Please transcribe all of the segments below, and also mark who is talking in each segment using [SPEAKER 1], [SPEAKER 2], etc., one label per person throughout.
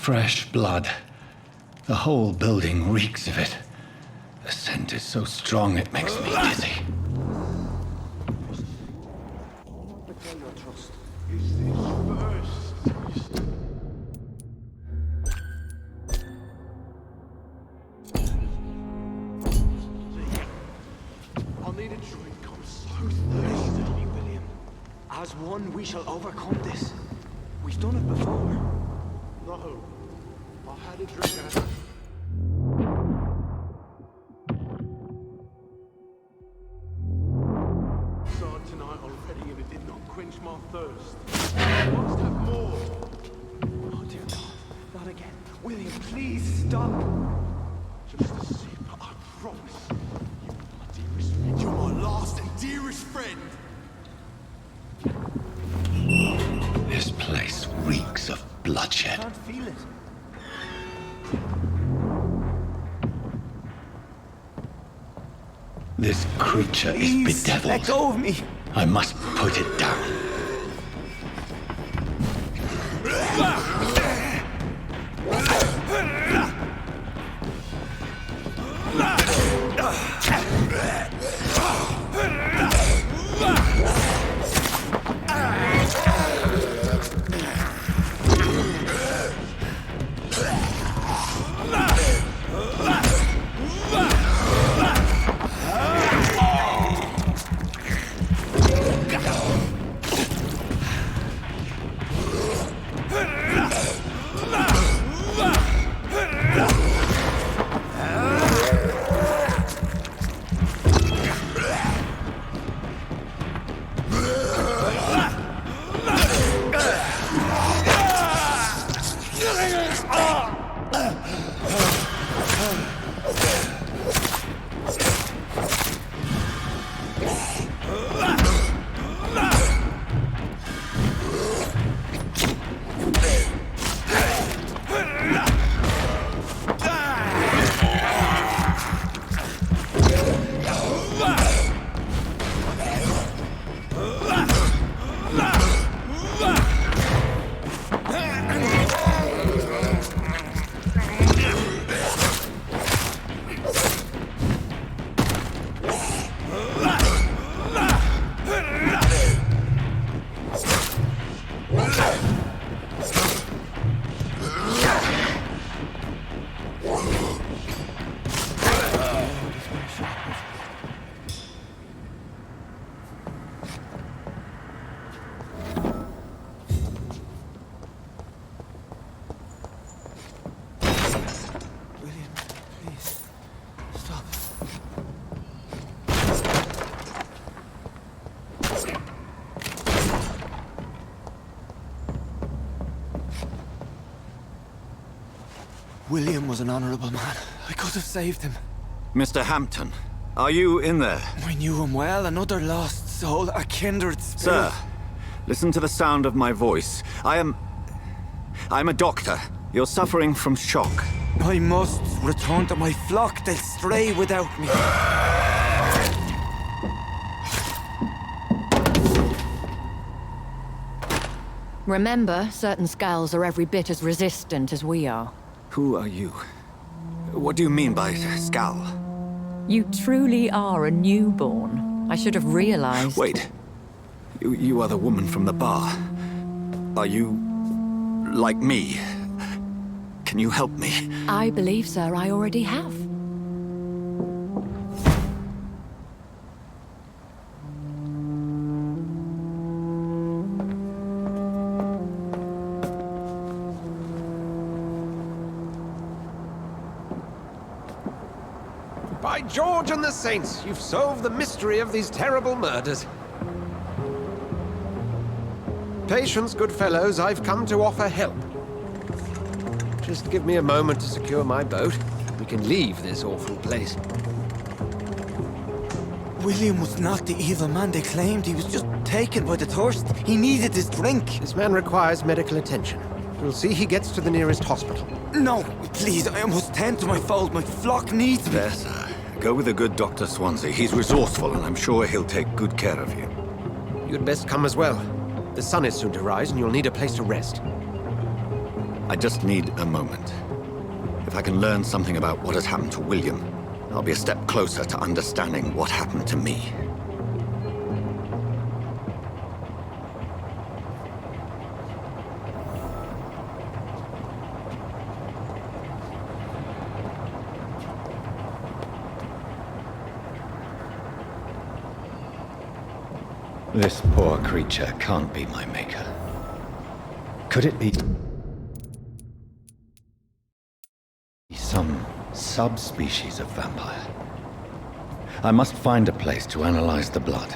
[SPEAKER 1] Fresh blood. The whole building reeks of it. The scent is so strong it makes me dizzy.
[SPEAKER 2] I'll need a drink. I'm so thirsty, William. As one, we shall overcome this. We've done it before. No. I had a drink and started tonight already and it did not quench my thirst. I must have more. Oh dear God, not again. William, please stop. Just a sip, I promise. You bloody respect. You're my last and dearest friend.
[SPEAKER 1] This place reeks of bloodshed.
[SPEAKER 2] I can't feel it.
[SPEAKER 1] This creature
[SPEAKER 2] Please,
[SPEAKER 1] is bedeviled.
[SPEAKER 2] let go of me.
[SPEAKER 1] I must put it down.
[SPEAKER 2] William was an honorable man. I could have saved him.
[SPEAKER 3] Mr. Hampton, are you in there?
[SPEAKER 2] I knew him well, another lost soul, a kindred spirit.
[SPEAKER 3] Sir, listen to the sound of my voice. I'm a doctor. You're suffering from shock.
[SPEAKER 2] I must return to my flock. They'll stray without me.
[SPEAKER 4] Remember, certain skulls are every bit as resistant as we are.
[SPEAKER 3] Who are you? What do you mean by skull?
[SPEAKER 4] You truly are a newborn. I should have realized.
[SPEAKER 3] Wait. You are the woman from the bar. Are you like me? Can you help me?
[SPEAKER 4] I believe, sir, I already have.
[SPEAKER 5] By George and the Saints, you've solved the mystery of these terrible murders. Patience, good fellows, I've come to offer help. Just give me a moment to secure my boat. We can leave this awful place.
[SPEAKER 2] William was not the evil man they claimed. He was just taken by the thirst. He needed his drink.
[SPEAKER 5] This man requires medical attention. We'll see he gets to the nearest hospital.
[SPEAKER 2] No, please, I must tend to my fold. My flock needs me.
[SPEAKER 3] There, sir. Go with the good Dr. Swansea. He's resourceful, and I'm sure he'll take good care of you.
[SPEAKER 5] You'd best come as well. The sun is soon to rise, and you'll need a place to rest.
[SPEAKER 3] I just need a moment. If I can learn something about what has happened to William, I'll be a step closer to understanding what happened to me.
[SPEAKER 1] This poor creature can't be my maker. Could it be some subspecies of vampire? I must find a place to analyze the blood.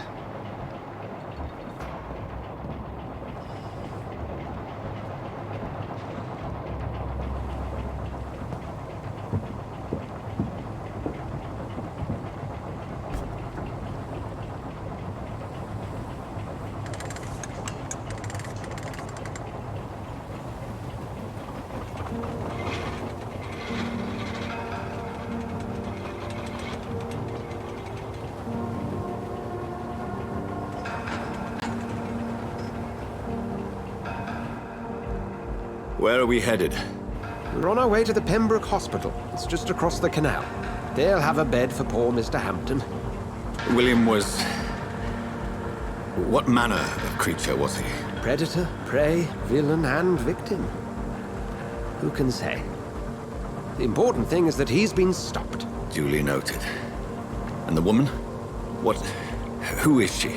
[SPEAKER 3] Where are we headed?
[SPEAKER 5] We're on our way to the Pembroke Hospital. It's just across the canal. They'll have a bed for poor Mr. Hampton.
[SPEAKER 3] William was... What manner of creature was he?
[SPEAKER 5] Predator, prey, villain, and victim. Who can say? The important thing is that he's been stopped.
[SPEAKER 3] Duly noted. And the woman? What... Who is she?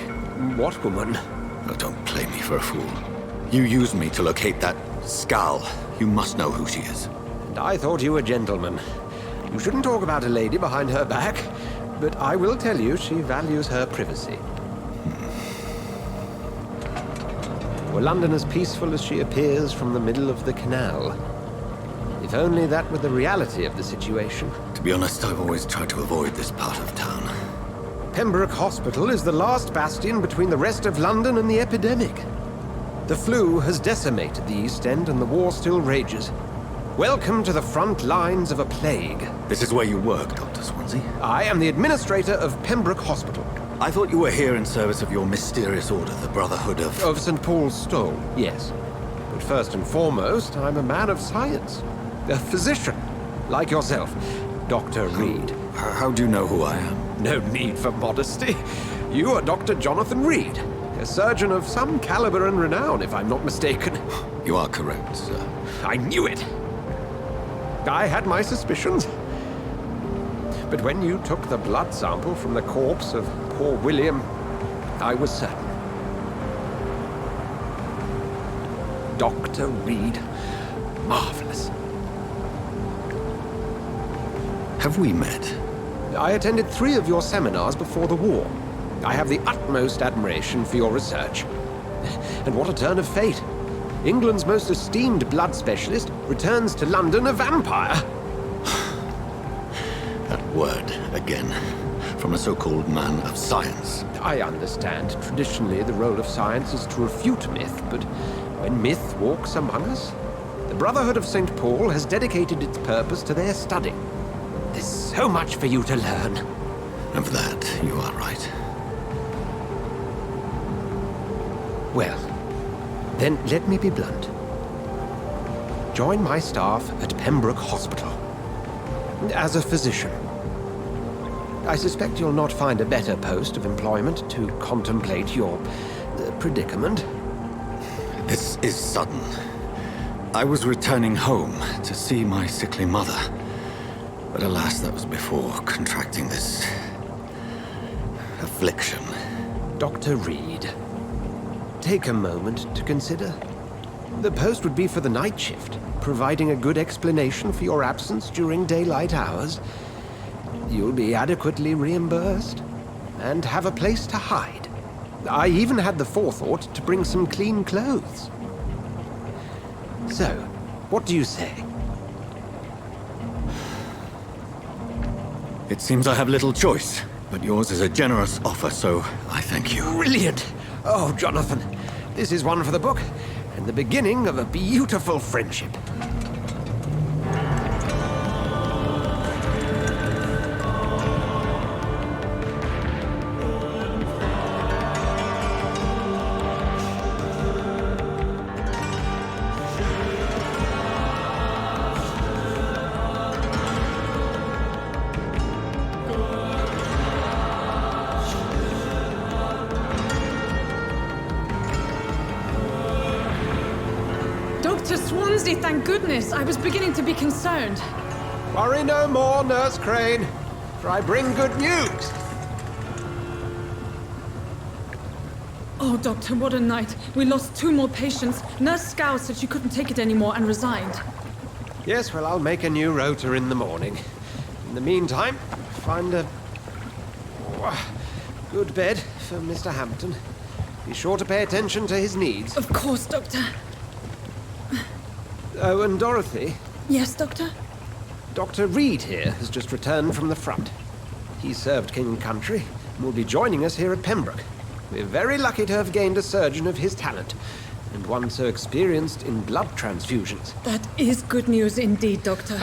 [SPEAKER 5] What woman?
[SPEAKER 3] Oh, don't play me for a fool. You used me to locate that skull. You must know who she is.
[SPEAKER 5] And I thought you a gentleman. You shouldn't talk about a lady behind her back, but I will tell you she values her privacy. Were London as peaceful as she appears from the middle of the canal? If only that were the reality of the situation.
[SPEAKER 3] To be honest, I've always tried to avoid this part of town.
[SPEAKER 5] Pembroke Hospital is the last bastion between the rest of London and the epidemic. The flu has decimated the East End and the war still rages. Welcome to the front lines of a plague.
[SPEAKER 3] This is where you work, Dr. Swansea?
[SPEAKER 5] I am the administrator of Pembroke Hospital.
[SPEAKER 3] I thought you were here in service of your mysterious order, the Brotherhood of...
[SPEAKER 5] Of St. Paul's Stole, yes. But first and foremost, I'm a man of science. A physician, like yourself, Dr. Reed.
[SPEAKER 3] How do you know who I am?
[SPEAKER 5] No need for modesty. You are Dr. Jonathan Reed, a surgeon of some caliber and renown, if I'm not mistaken.
[SPEAKER 3] You are correct, sir.
[SPEAKER 5] I knew it! I had my suspicions. But when you took the blood sample from the corpse of poor William, I was certain. Dr. Reed. Marvelous.
[SPEAKER 3] Have we met?
[SPEAKER 5] I attended 3 of your seminars before the war. I have the utmost admiration for your research. And what a turn of fate. England's most esteemed blood specialist returns to London a vampire.
[SPEAKER 3] That word, again. From a so-called man of science.
[SPEAKER 5] I understand. Traditionally, the role of science is to refute myth, but when myth walks among us, the Brotherhood of St. Paul has dedicated its purpose to their study. There's so much for you to learn.
[SPEAKER 3] And for that, you are right.
[SPEAKER 5] Well, then let me be blunt. Join my staff at Pembroke Hospital. As a physician. I suspect you'll not find a better post of employment to contemplate your predicament.
[SPEAKER 3] This is sudden. I was returning home to see my sickly mother. But alas, that was before contracting this... affliction.
[SPEAKER 5] Dr. Reed, take a moment to consider. The post would be for the night shift, providing a good explanation for your absence during daylight hours. You'll be adequately reimbursed, and have a place to hide. I even had the forethought to bring some clean clothes. So, what do you say?
[SPEAKER 3] It seems I have little choice, but yours is a generous offer, so I thank you.
[SPEAKER 5] Brilliant! Oh, Jonathan, this is one for the book, and the beginning of a beautiful friendship.
[SPEAKER 6] Dr. Swansea, thank goodness. I was beginning to be concerned.
[SPEAKER 5] Worry no more, Nurse Crane, for I bring good news.
[SPEAKER 6] Oh, Doctor, what a night. We lost 2 more patients. Nurse Scow said she couldn't take it anymore and resigned.
[SPEAKER 5] Yes, well, I'll make a new rota in the morning. In the meantime, find a good bed for Mr. Hampton. Be sure to pay attention to his needs.
[SPEAKER 6] Of course, Doctor.
[SPEAKER 5] Oh, and Dorothy,
[SPEAKER 6] Yes, Doctor?
[SPEAKER 5] Dr. Reed here has just returned from the front. He served King and Country and will be joining us here at Pembroke. We're very lucky to have gained a surgeon of his talent, and one so experienced in blood transfusions.
[SPEAKER 6] That is good news indeed, Doctor.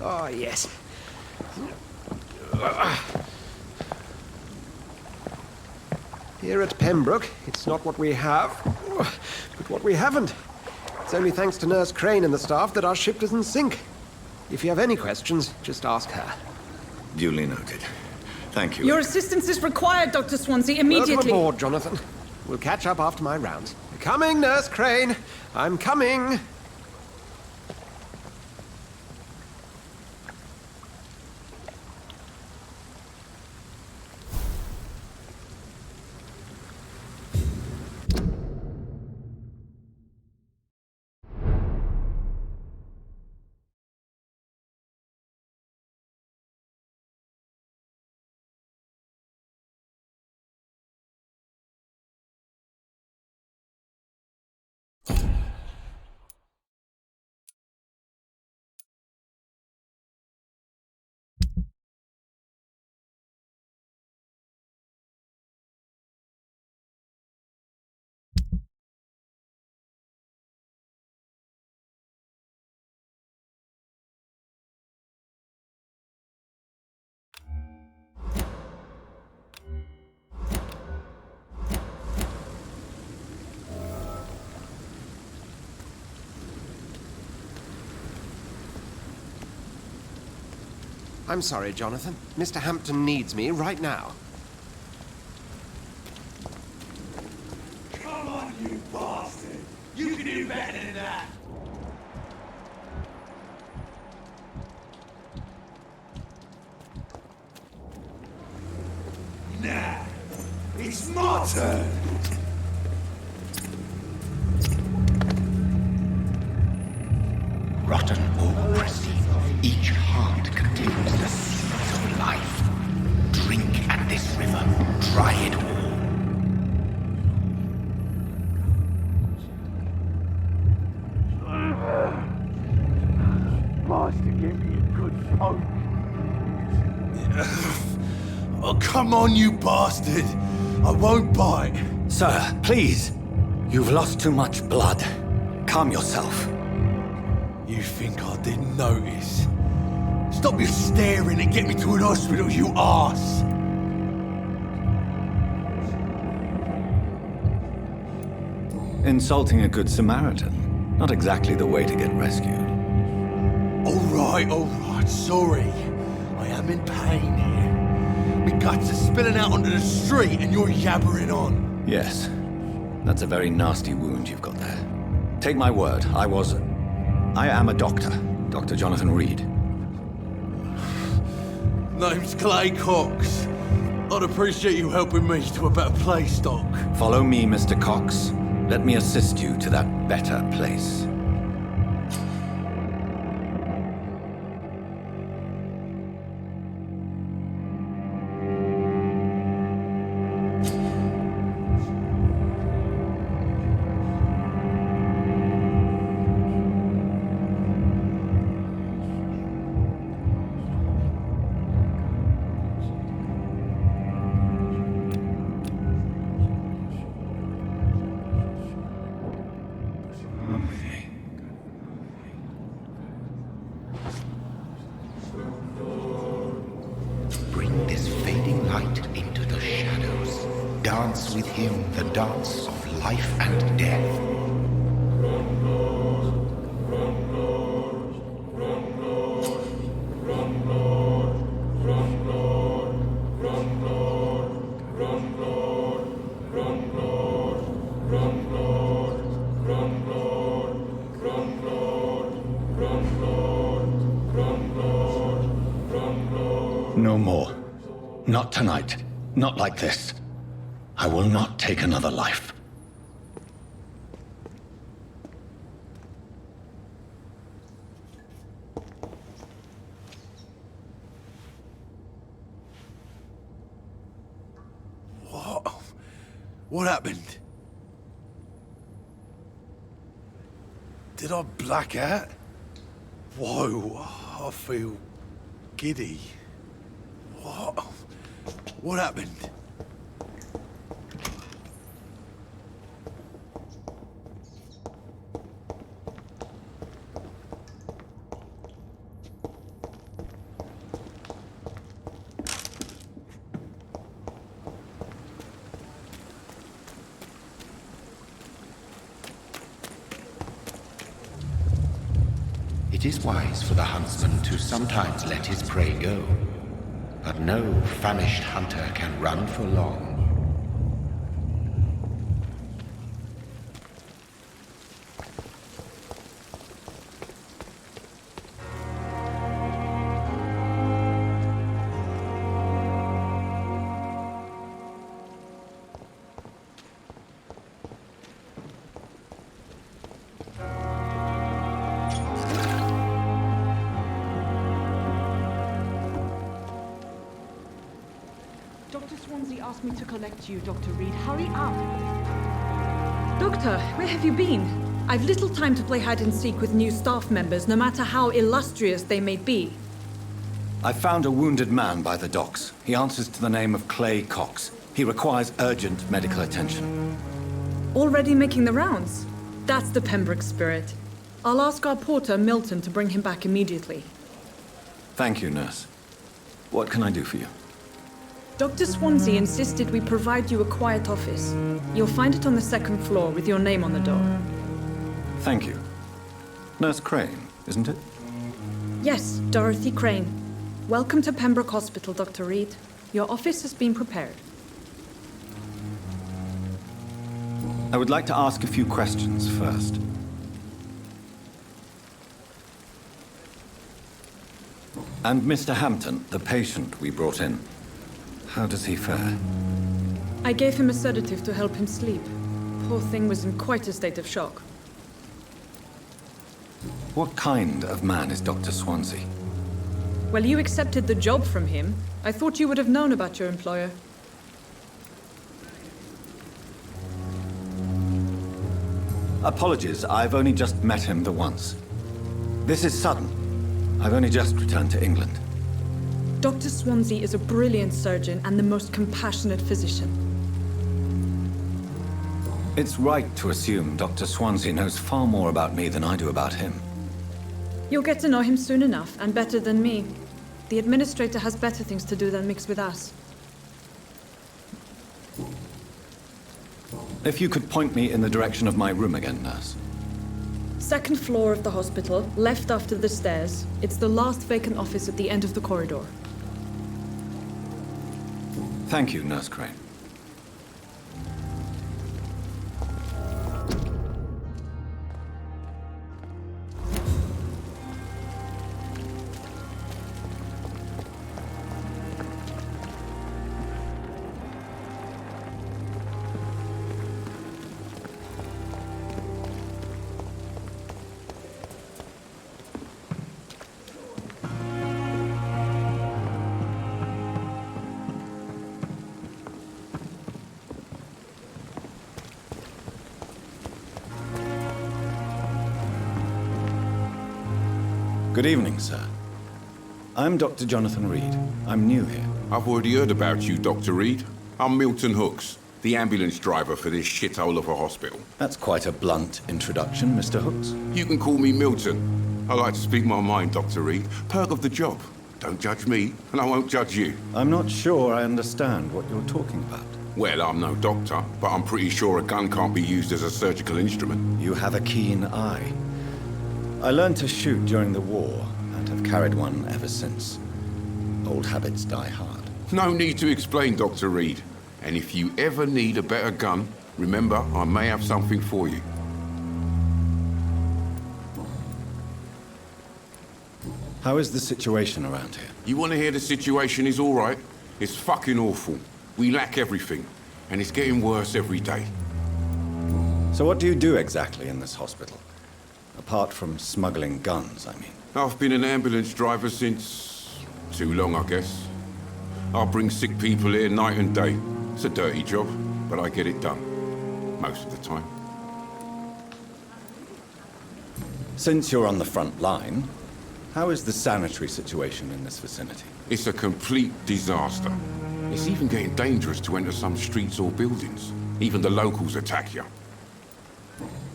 [SPEAKER 5] Oh, yes. Here at Pembroke, it's not what we have, but what we haven't. It's only thanks to Nurse Crane and the staff that our ship doesn't sink. If you have any questions, just ask her.
[SPEAKER 3] Duly noted. Thank you.
[SPEAKER 6] Your assistance is required, Dr. Swansea,
[SPEAKER 5] Welcome
[SPEAKER 6] immediately.
[SPEAKER 5] aboard, Jonathan. We'll catch up after my rounds. Coming, Nurse Crane. I'm coming. I'm sorry, Jonathan. Mr. Hampton needs me right now.
[SPEAKER 2] Come on, you bastard! You can do better than that! Nah, it's my turn!
[SPEAKER 1] Rotten or pristine, each heart contains the seeds of life. Drink at this river, try it all.
[SPEAKER 2] Master gave me a good poke. Oh, come on, you bastard! I won't bite.
[SPEAKER 3] Sir, please. You've lost too much blood. Calm yourself.
[SPEAKER 2] You think I didn't notice? Stop your staring and get me to an hospital, you arse!
[SPEAKER 3] Insulting a good Samaritan. Not exactly the way to get rescued.
[SPEAKER 2] All right, sorry. I am in pain here. My guts are spilling out onto the street and you're yabbering on.
[SPEAKER 3] Yes. That's a very nasty wound you've got there. Take my word, I am a doctor. Dr. Jonathan Reed.
[SPEAKER 2] Name's Clay Cox. I'd appreciate you helping me to a better place, Doc.
[SPEAKER 3] Follow me, Mr. Cox. Let me assist you to that better place.
[SPEAKER 1] Bring this fading light into the shadows. Dance with him the dance of life and death.
[SPEAKER 3] No more. Not tonight. Not like this. I will not take another life.
[SPEAKER 2] What? What happened? Did I black out? Whoa, I feel giddy. What? What happened?
[SPEAKER 1] It is wise for the huntsman to sometimes let his prey go, but no famished hunter can run for long.
[SPEAKER 6] Dr. Swansea asked me to collect you, Dr. Reed. Hurry up! Doctor, where have you been? I've little time to play hide and seek with new staff members, no matter how illustrious they may be.
[SPEAKER 3] I found a wounded man by the docks. He answers to the name of Clay Cox. He requires urgent medical attention.
[SPEAKER 6] Already making the rounds? That's the Pembroke spirit. I'll ask our porter, Milton, to bring him back immediately.
[SPEAKER 3] Thank you, nurse. What can I do for you?
[SPEAKER 6] Dr. Swansea insisted we provide you a quiet office. You'll find it on the second floor with your name on the door.
[SPEAKER 3] Thank you. Nurse Crane, isn't it?
[SPEAKER 6] Yes, Dorothy Crane. Welcome to Pembroke Hospital, Dr. Reed. Your office has been prepared.
[SPEAKER 3] I would like to ask a few questions first. And Mr. Hampton, the patient we brought in. How does he fare?
[SPEAKER 6] I gave him a sedative to help him sleep. Poor thing was in quite a state of shock.
[SPEAKER 3] What kind of man is Dr. Swansea?
[SPEAKER 6] Well, you accepted the job from him. I thought you would have known about your employer.
[SPEAKER 3] Apologies, I've only just met him the once. This is sudden. I've only just returned to England.
[SPEAKER 6] Dr. Swansea is a brilliant surgeon and the most compassionate physician.
[SPEAKER 3] It's right to assume Dr. Swansea knows far more about me than I do about him.
[SPEAKER 6] You'll get to know him soon enough, and better than me. The administrator has better things to do than mix with us.
[SPEAKER 3] If you could point me in the direction of my room again, nurse.
[SPEAKER 6] Second floor of the hospital, left after the stairs. It's the last vacant office at the end of the corridor.
[SPEAKER 3] Thank you, Nurse Crane. Good evening, sir. I'm Dr. Jonathan Reed. I'm new here.
[SPEAKER 7] I've already heard about you, Dr. Reed. I'm Milton Hooks, the ambulance driver for this shithole of a hospital.
[SPEAKER 3] That's quite a blunt introduction, Mr. Hooks.
[SPEAKER 7] You can call me Milton. I like to speak my mind, Dr. Reed. Perk of the job. Don't judge me, and I won't judge you.
[SPEAKER 3] I'm not sure I understand what you're talking about.
[SPEAKER 7] Well, I'm no doctor, but I'm pretty sure a gun can't be used as a surgical instrument.
[SPEAKER 3] You have a keen eye. I learned to shoot during the war, and have carried one ever since. Old habits die hard.
[SPEAKER 7] No need to explain, Dr. Reed. And if you ever need a better gun, remember, I may have something for you.
[SPEAKER 3] How is the situation around here?
[SPEAKER 7] You want to hear the situation is all right? It's fucking awful. We lack everything, and it's getting worse every day.
[SPEAKER 3] So what do you do exactly in this hospital? Apart from smuggling guns, I mean.
[SPEAKER 7] I've been an ambulance driver since... too long, I guess. I bring sick people here night and day. It's a dirty job, but I get it done. Most of the time.
[SPEAKER 3] Since you're on the front line, how is the sanitary situation in this vicinity?
[SPEAKER 7] It's a complete disaster. It's even getting dangerous to enter some streets or buildings. Even the locals attack you.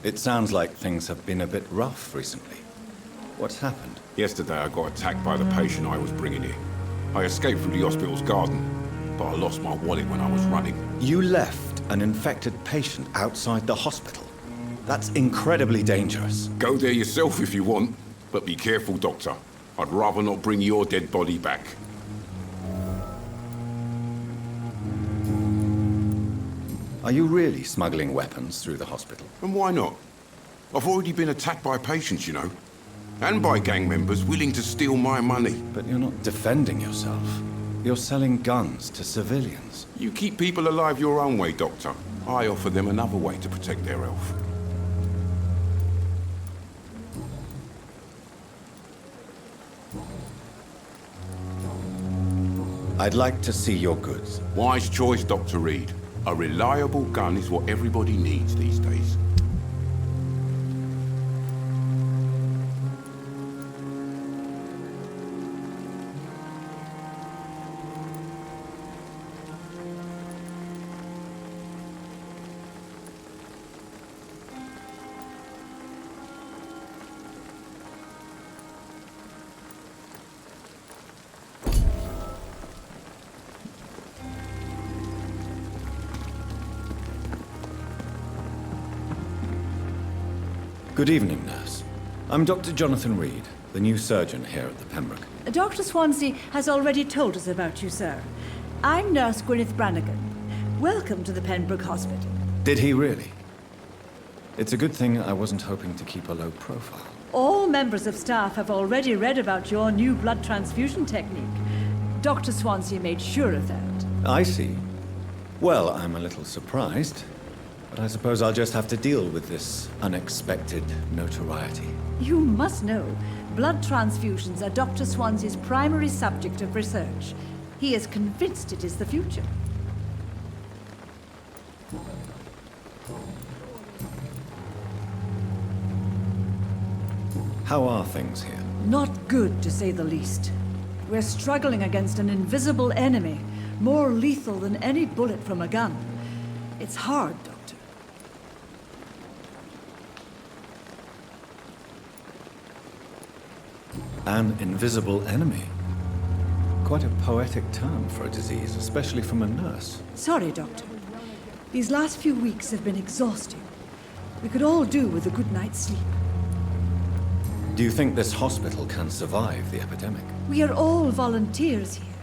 [SPEAKER 3] It sounds like things have been a bit rough recently. What's happened?
[SPEAKER 7] Yesterday I got attacked by the patient I was bringing here. I escaped through the hospital's garden, but I lost my wallet when I was running.
[SPEAKER 3] You left an infected patient outside the hospital? That's incredibly dangerous.
[SPEAKER 7] Go there yourself if you want, but be careful, Doctor. I'd rather not bring your dead body back.
[SPEAKER 3] Are you really smuggling weapons through the hospital?
[SPEAKER 7] And why not? I've already been attacked by patients, you know. And by gang members willing to steal my money.
[SPEAKER 3] But you're not defending yourself. You're selling guns to civilians.
[SPEAKER 7] You keep people alive your own way, Doctor. I offer them another way to protect their health.
[SPEAKER 3] I'd like to see your goods.
[SPEAKER 7] Wise choice, Dr. Reed. A reliable gun is what everybody needs these days.
[SPEAKER 3] Good evening, nurse. I'm Dr. Jonathan Reed, the new surgeon here at the Pembroke.
[SPEAKER 8] Dr. Swansea has already told us about you, sir. I'm Nurse Gwyneth Brannigan. Welcome to the Pembroke Hospital.
[SPEAKER 3] Did he really? It's a good thing I wasn't hoping to keep a low profile.
[SPEAKER 8] All members of staff have already read about your new blood transfusion technique. Dr. Swansea made sure of that.
[SPEAKER 3] I see. Well, I'm a little surprised, but I suppose I'll just have to deal with this unexpected notoriety.
[SPEAKER 8] You must know, blood transfusions are Dr. Swansea's primary subject of research. He is convinced it is the future.
[SPEAKER 3] How are things here?
[SPEAKER 8] Not good, to say the least. We're struggling against an invisible enemy, more lethal than any bullet from a gun. It's hard, Doctor.
[SPEAKER 3] An invisible enemy? Quite a poetic term for a disease, especially from a nurse.
[SPEAKER 8] Sorry, Doctor. These last few weeks have been exhausting. We could all do with a good night's sleep.
[SPEAKER 3] Do you think this hospital can survive the epidemic?
[SPEAKER 8] We are all volunteers here,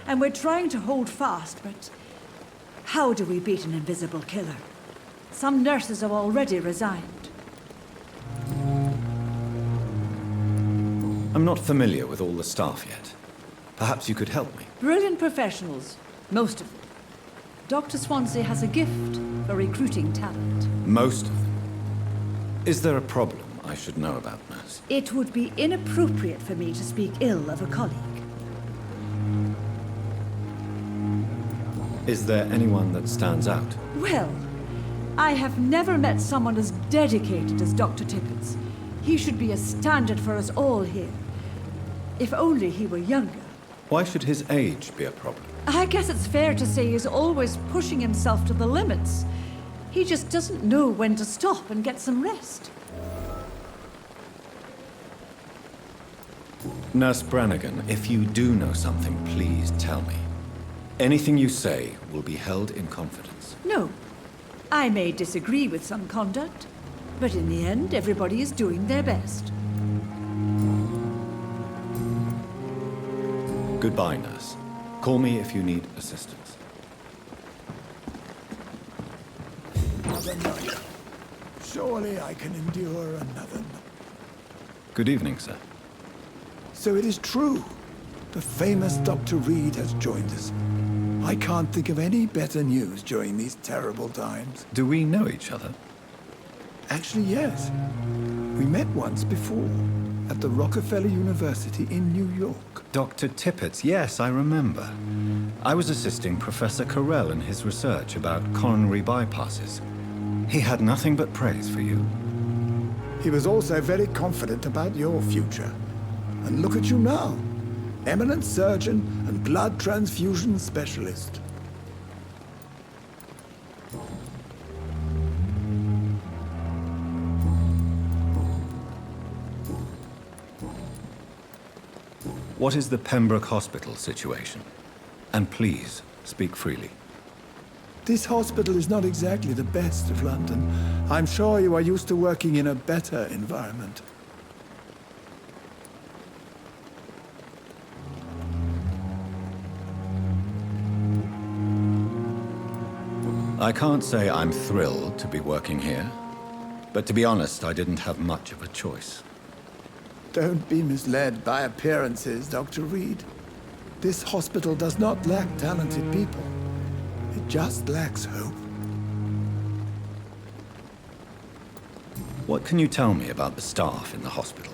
[SPEAKER 8] and we're trying to hold fast, but how do we beat an invisible killer? Some nurses have already resigned.
[SPEAKER 3] I'm not familiar with all the staff yet. Perhaps you could help me.
[SPEAKER 8] Brilliant professionals, most of them. Dr. Swansea has a gift for recruiting talent.
[SPEAKER 3] Most of them. Is there a problem I should know about, nurse?
[SPEAKER 8] It would be inappropriate for me to speak ill of a colleague.
[SPEAKER 3] Is there anyone that stands out?
[SPEAKER 8] Well, I have never met someone as dedicated as Dr. Tippins. He should be a standard for us all here. If only he were younger.
[SPEAKER 3] Why should his age be a problem?
[SPEAKER 8] I guess it's fair to say he's always pushing himself to the limits. He just doesn't know when to stop and get some rest.
[SPEAKER 3] Nurse Brannigan, if you do know something, please tell me. Anything you say will be held in confidence.
[SPEAKER 8] No. I may disagree with some conduct, but in the end, everybody is doing their best.
[SPEAKER 3] Goodbye, nurse. Call me if you need assistance.
[SPEAKER 9] Another night. Surely I can endure another night.
[SPEAKER 3] Good evening, sir.
[SPEAKER 9] So it is true. The famous Dr. Reed has joined us. I can't think of any better news during these terrible times.
[SPEAKER 3] Do we know each other?
[SPEAKER 9] Actually, yes. We met once before, at the Rockefeller University in New York.
[SPEAKER 3] Dr. Tippett, yes, I remember. I was assisting Professor Carell in his research about coronary bypasses. He had nothing but praise for you.
[SPEAKER 9] He was also very confident about your future. And look at you now. Eminent surgeon and blood transfusion specialist.
[SPEAKER 3] What is the Pembroke Hospital situation? And please, speak freely.
[SPEAKER 9] This hospital is not exactly the best of London. I'm sure you are used to working in a better environment.
[SPEAKER 3] I can't say I'm thrilled to be working here, but to be honest, I didn't have much of a choice.
[SPEAKER 9] Don't be misled by appearances, Dr. Reed. This hospital does not lack talented people. It just lacks hope.
[SPEAKER 3] What can you tell me about the staff in the hospital?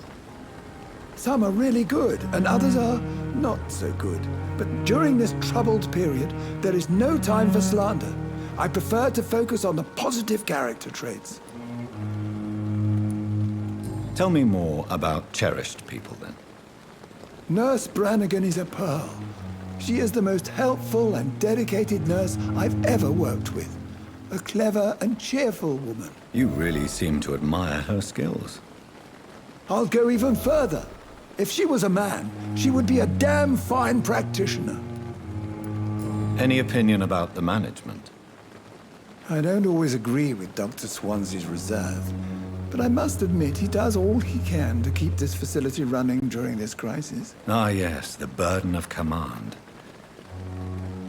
[SPEAKER 9] Some are really good, and others are not so good. But during this troubled period, there is no time for slander. I prefer to focus on the positive character traits.
[SPEAKER 3] Tell me more about cherished people, then.
[SPEAKER 9] Nurse Brannigan is a pearl. She is the most helpful and dedicated nurse I've ever worked with. A clever and cheerful woman.
[SPEAKER 3] You really seem to admire her skills.
[SPEAKER 9] I'll go even further. If she was a man, she would be a damn fine practitioner.
[SPEAKER 3] Any opinion about the management?
[SPEAKER 9] I don't always agree with Dr. Swansea's reserve, but I must admit he does all he can to keep this facility running during this crisis.
[SPEAKER 3] Ah, yes, the burden of command.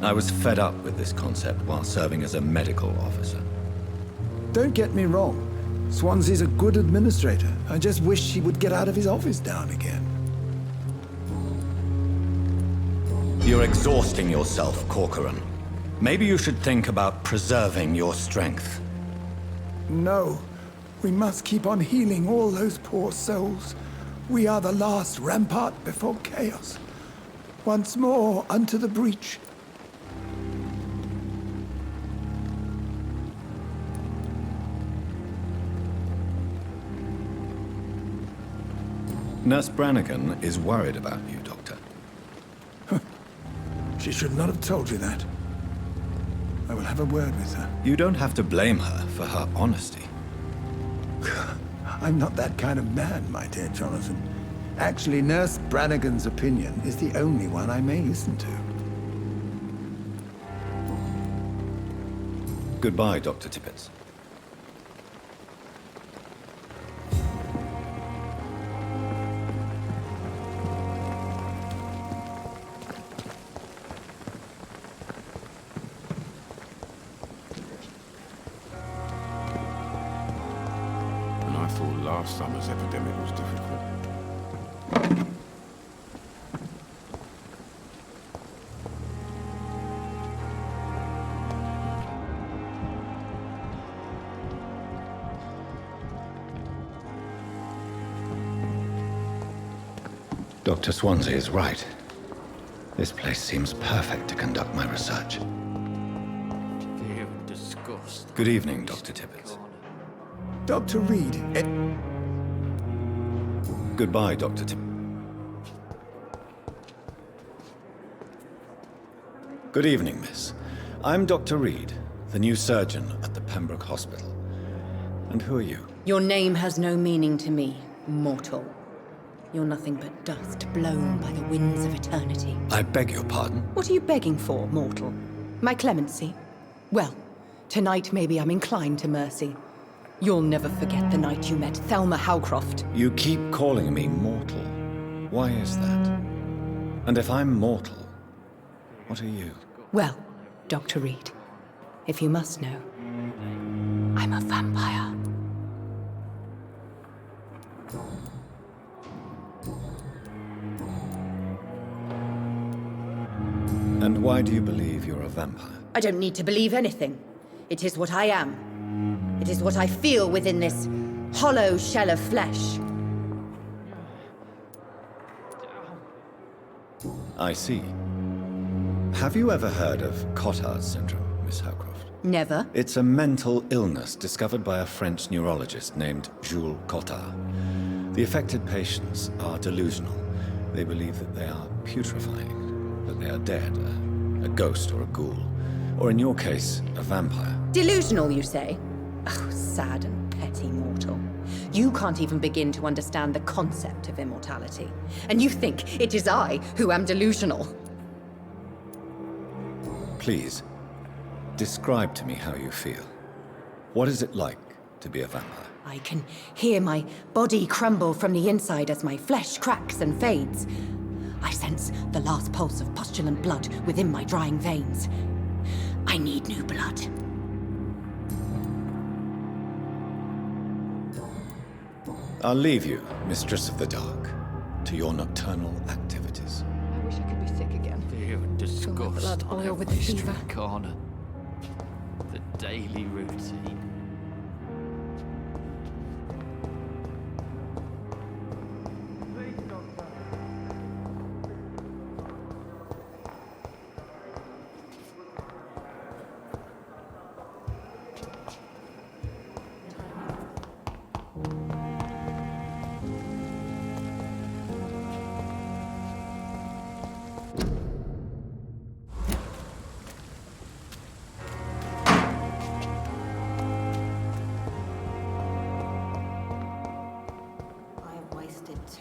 [SPEAKER 3] I was fed up with this concept while serving as a medical officer.
[SPEAKER 9] Don't get me wrong. Swansea's a good administrator. I just wish he would get out of his office now and again.
[SPEAKER 3] You're exhausting yourself, Corcoran. Maybe you should think about preserving your strength.
[SPEAKER 9] No. We must keep on healing all those poor souls. We are the last rampart before chaos. Once more unto the breach.
[SPEAKER 3] Nurse Brannigan is worried about you, Doctor.
[SPEAKER 9] She should not have told you that. I will have a word with her.
[SPEAKER 3] You don't have to blame her for her honesty.
[SPEAKER 9] I'm not that kind of man, my dear Jonathan. Actually, Nurse Brannigan's opinion is the only one I may listen to.
[SPEAKER 3] Goodbye, Dr. Tippett.
[SPEAKER 7] Last summer's epidemic was difficult.
[SPEAKER 3] Dr. Swansea is right. This place seems perfect to conduct my research.
[SPEAKER 10] You disgust.
[SPEAKER 3] Good evening, Dr. Tippett.
[SPEAKER 9] Dr. Reed,
[SPEAKER 3] Goodbye, Dr. Tippett. Good evening, miss. I'm Dr. Reed, the new surgeon at the Pembroke Hospital. And who are you?
[SPEAKER 11] Your name has no meaning to me, mortal. You're nothing but dust blown by the winds of eternity.
[SPEAKER 3] I beg your pardon?
[SPEAKER 11] What are you begging for, mortal? My clemency? Well, tonight maybe I'm inclined to mercy. You'll never forget the night you met Thelma Howcroft.
[SPEAKER 3] You keep calling me mortal. Why is that? And if I'm mortal, what are you?
[SPEAKER 11] Well, Dr. Reed, if you must know, I'm a vampire.
[SPEAKER 3] And why do you believe you're a vampire?
[SPEAKER 11] I don't need to believe anything. It is what I am. It is what I feel within this hollow shell of flesh.
[SPEAKER 3] I see. Have you ever heard of Cotard syndrome, Miss Howcroft?
[SPEAKER 11] Never.
[SPEAKER 3] It's a mental illness discovered by a French neurologist named Jules Cotard. The affected patients are delusional. They believe that they are putrefying, that they are dead, a ghost or a ghoul. Or in your case, a vampire.
[SPEAKER 11] Delusional, you say? Oh, sad and petty mortal. You can't even begin to understand the concept of immortality. And you think it is I who am delusional.
[SPEAKER 3] Please, describe to me how you feel. What is it like to be a vampire?
[SPEAKER 11] I can hear my body crumble from the inside as my flesh cracks and fades. I sense the last pulse of pustulant blood within my drying veins. I need new blood.
[SPEAKER 3] I'll leave you, Mistress of the Dark, to your nocturnal activities.
[SPEAKER 4] I wish I could be sick again.
[SPEAKER 10] Fear and disgust
[SPEAKER 4] blood
[SPEAKER 10] on
[SPEAKER 4] boil with
[SPEAKER 10] every
[SPEAKER 4] the fever.
[SPEAKER 10] street corner. The daily routine.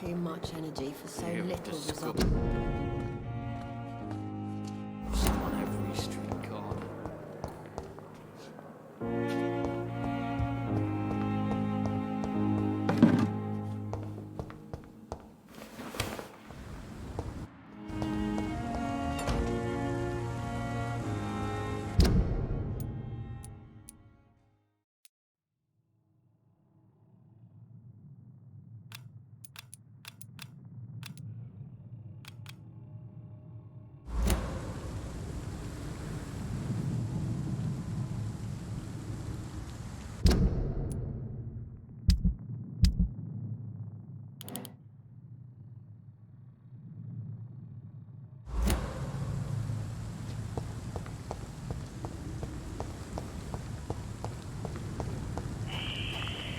[SPEAKER 12] Too much energy for so
[SPEAKER 10] Fear and
[SPEAKER 12] little
[SPEAKER 10] disgust
[SPEAKER 12] result.
[SPEAKER 10] on every street corner.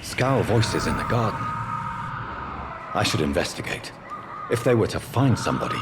[SPEAKER 3] Scowl voices in the garden. I should investigate. If they were to find somebody.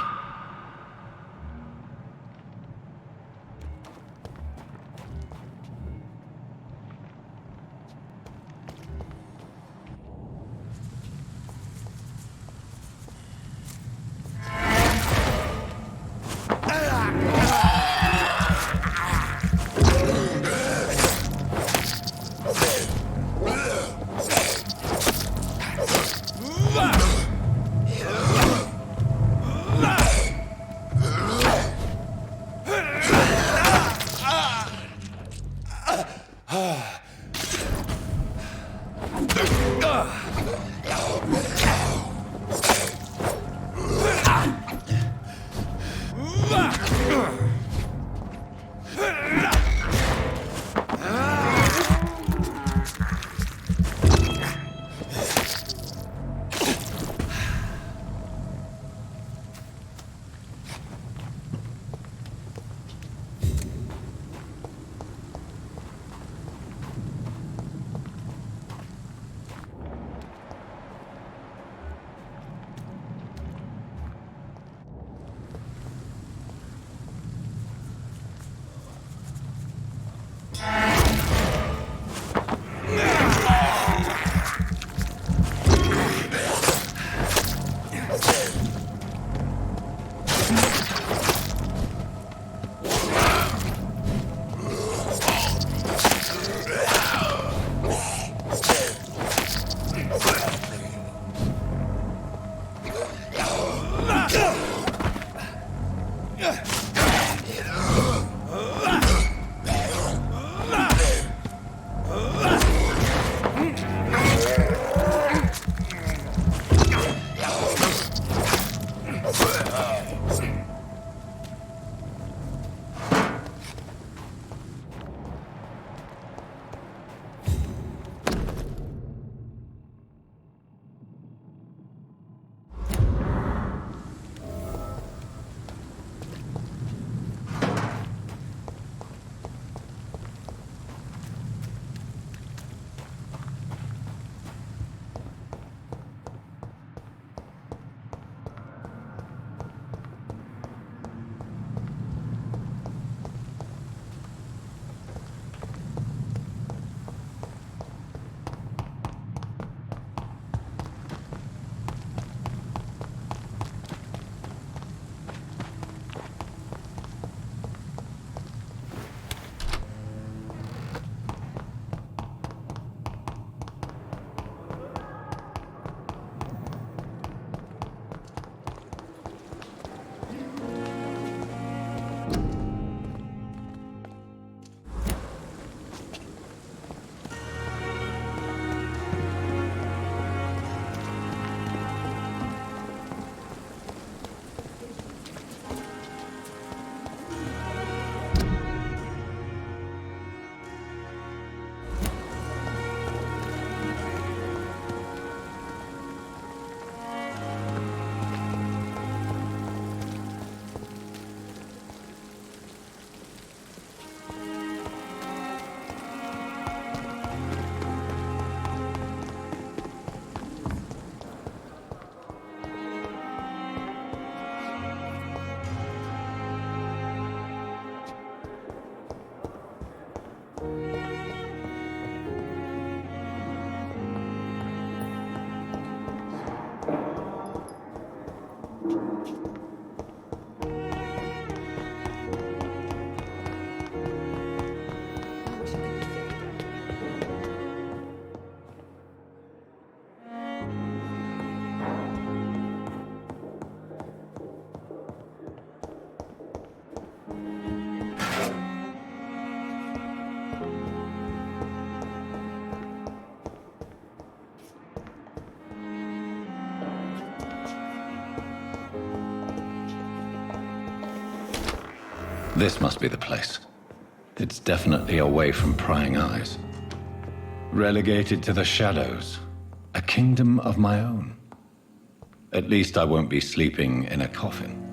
[SPEAKER 3] This must be the place. It's definitely away from prying eyes. Relegated to the shadows. A kingdom of my own. At least I won't be sleeping in a coffin.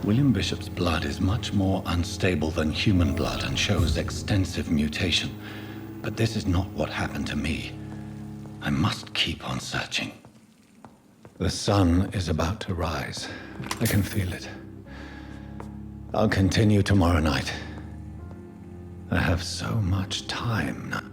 [SPEAKER 3] William Bishop's blood is much more unstable than human blood and shows extensive mutation. But this is not what happened to me. I must keep on searching. The sun is about to rise. I can feel it. I'll continue tomorrow night. I have so much time now.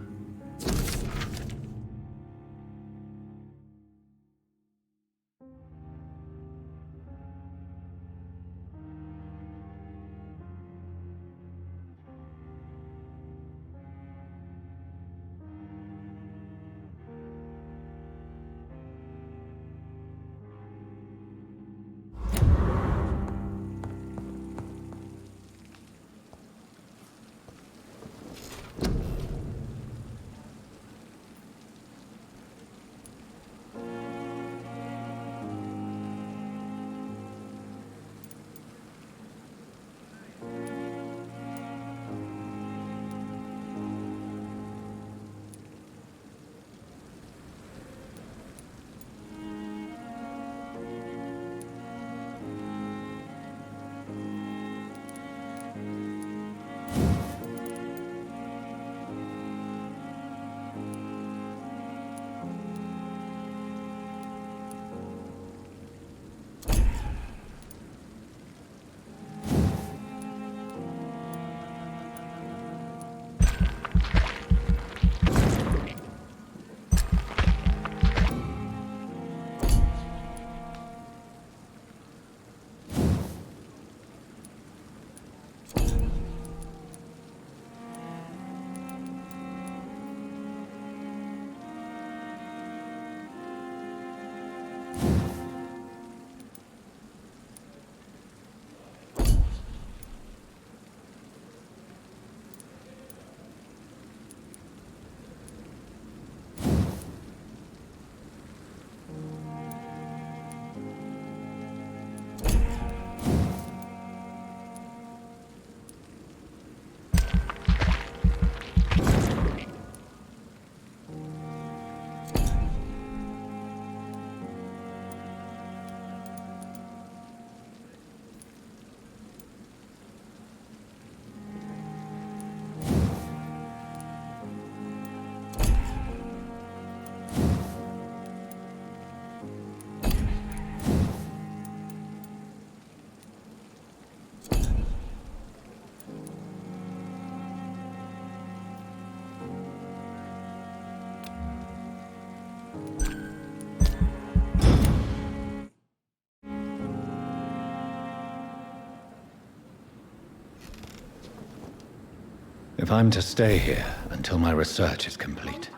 [SPEAKER 3] If I'm to stay here until my research is complete,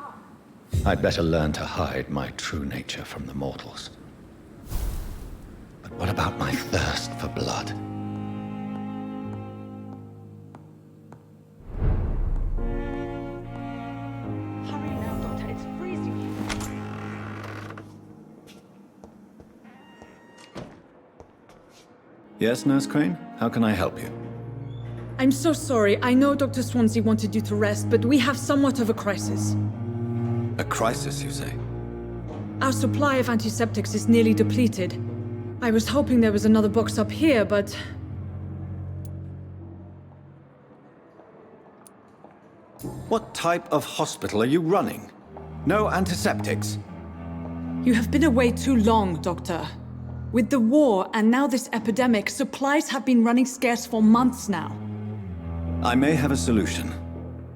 [SPEAKER 3] I'd better learn to hide my true nature from the mortals. But what about my thirst for blood?
[SPEAKER 8] Hurry now, Doctor. It's freezing.
[SPEAKER 3] Yes, Nurse Crane? How can I help you?
[SPEAKER 6] I'm so sorry. I know Dr. Swansea wanted you to rest, but we have somewhat of a crisis.
[SPEAKER 3] A crisis, you say?
[SPEAKER 6] Our supply of antiseptics is nearly depleted. I was hoping there was another box up here, but...
[SPEAKER 3] What type of hospital are you running? No antiseptics?
[SPEAKER 6] You have been away too long, Doctor. With the war and now this epidemic, supplies have been running scarce for months now.
[SPEAKER 3] I may have a solution.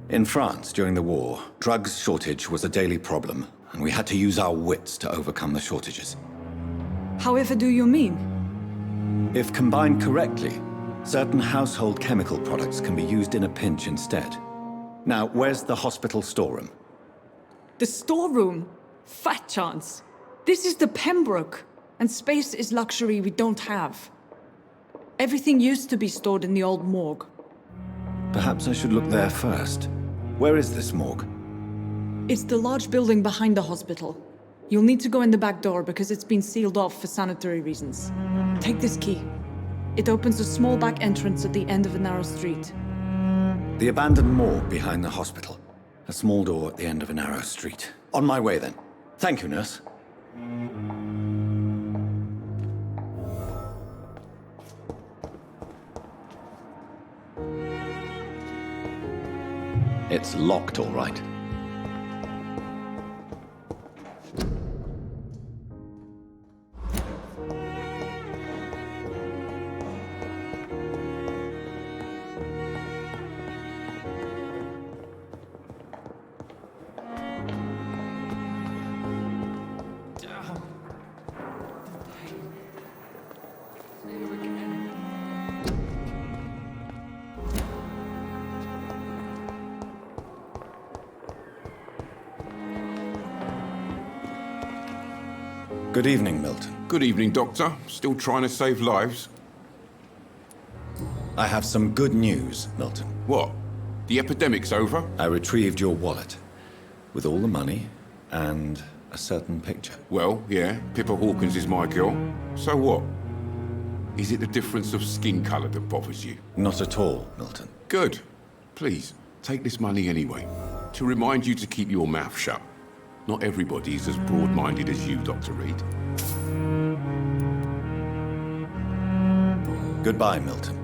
[SPEAKER 3] In France, during the war, drugs shortage was a daily problem, and we had to use our wits to overcome the shortages.
[SPEAKER 6] However do you mean?
[SPEAKER 3] If combined correctly, certain household chemical products can be used in a pinch instead. Now, where's the hospital storeroom?
[SPEAKER 6] The storeroom? Fat chance. This is the Pembroke, and space is luxury we don't have. Everything used to be stored in the old morgue.
[SPEAKER 3] Perhaps I should look there first. Where is this morgue?
[SPEAKER 6] It's the large building behind the hospital. You'll need to go in the back door because it's been sealed off for sanitary reasons. Take this key. It opens a small back entrance at the end of a narrow street.
[SPEAKER 3] The abandoned morgue behind the hospital. A small door at the end of a narrow street. On my way then. Thank you, nurse. It's locked, all right. Good evening, Milton.
[SPEAKER 7] Good evening, Doctor. Still trying to save lives?
[SPEAKER 3] I have some good news, Milton.
[SPEAKER 7] What? The epidemic's over?
[SPEAKER 3] I retrieved your wallet. With all the money and a certain picture.
[SPEAKER 7] Well, yeah, Pippa Hawkins is my girl. So what? Is it the difference of skin colour that bothers you?
[SPEAKER 3] Not at all, Milton.
[SPEAKER 7] Good. Please, take this money anyway. To remind you to keep your mouth shut. Not everybody is as broad-minded as you, Dr. Reed.
[SPEAKER 3] Goodbye, Milton.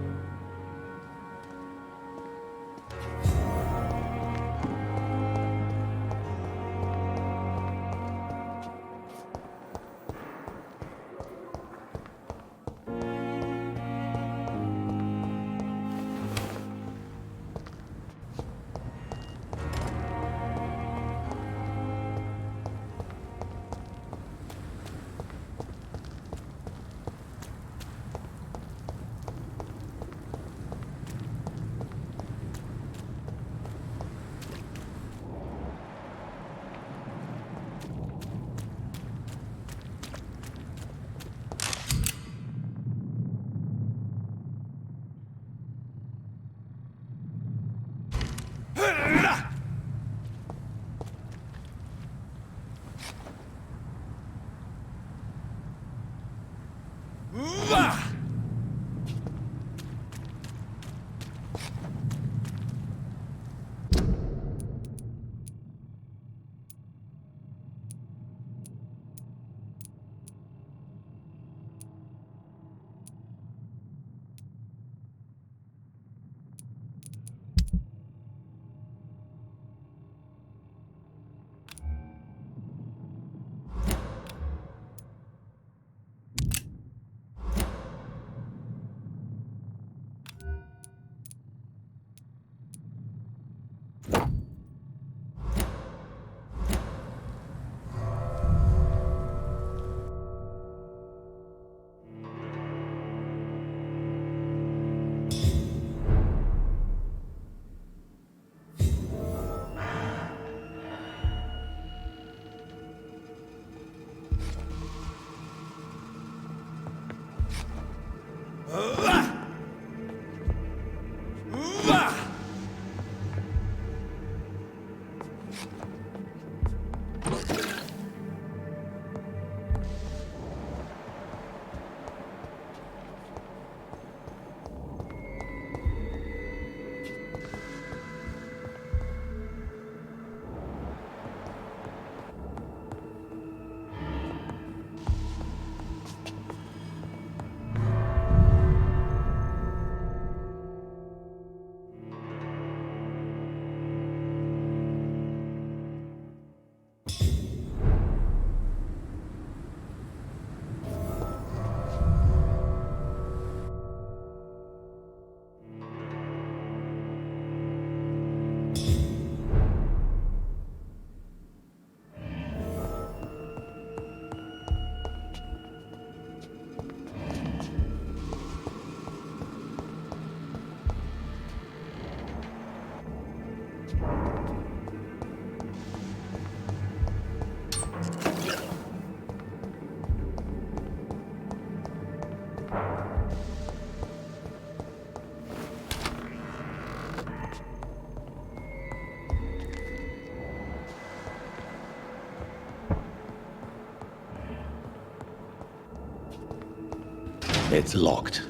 [SPEAKER 3] It's locked.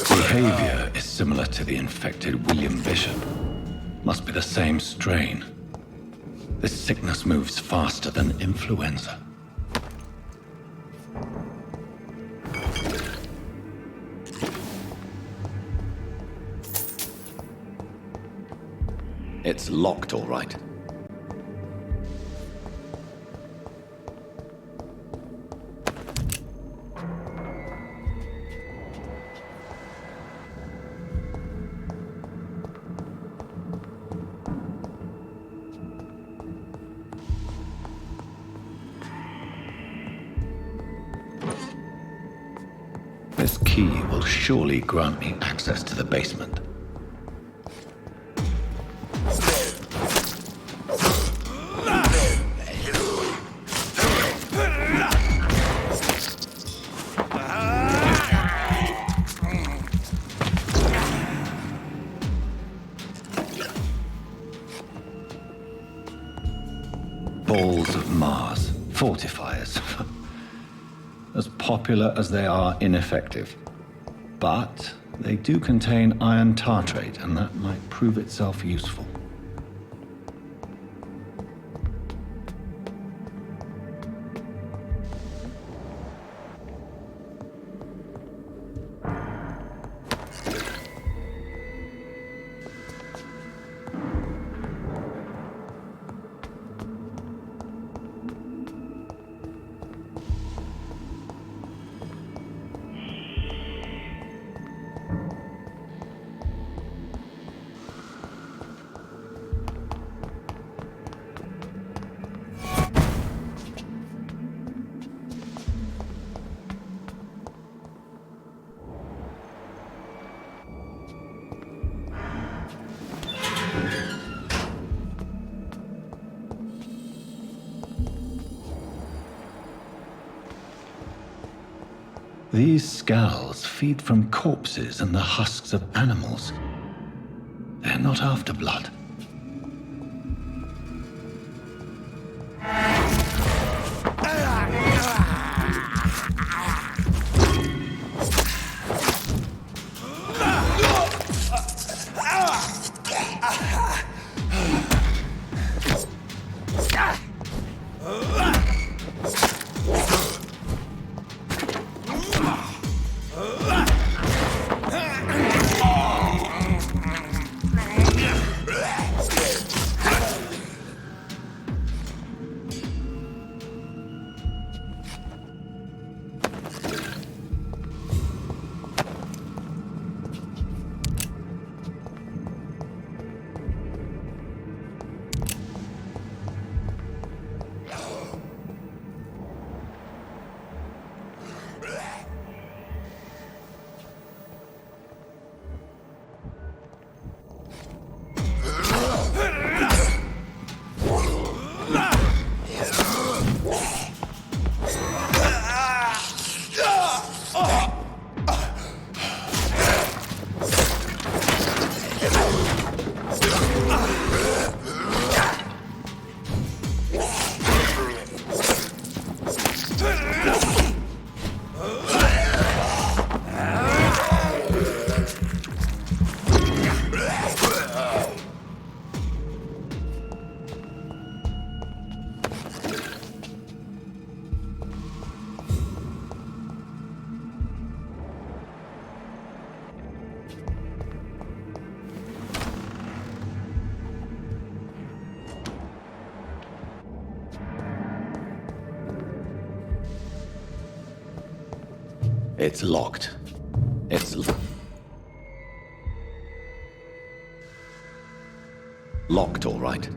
[SPEAKER 3] Behavior is similar to the infected William Bishop. Must be the same strain. This sickness moves faster than influenza. It's locked, all right. This key will surely grant me access to the basement. Balls of Mars, fortifiers. As popular as they are ineffective. But they do contain iron tartrate, and that might prove itself useful. These scowls feed from corpses and the husks of animals. They're not after blood. It's locked. It's locked, all right.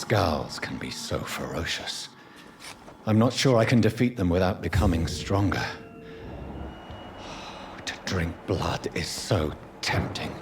[SPEAKER 3] Skulls can be so ferocious. I'm not sure I can defeat them without becoming stronger. To drink blood is so tempting.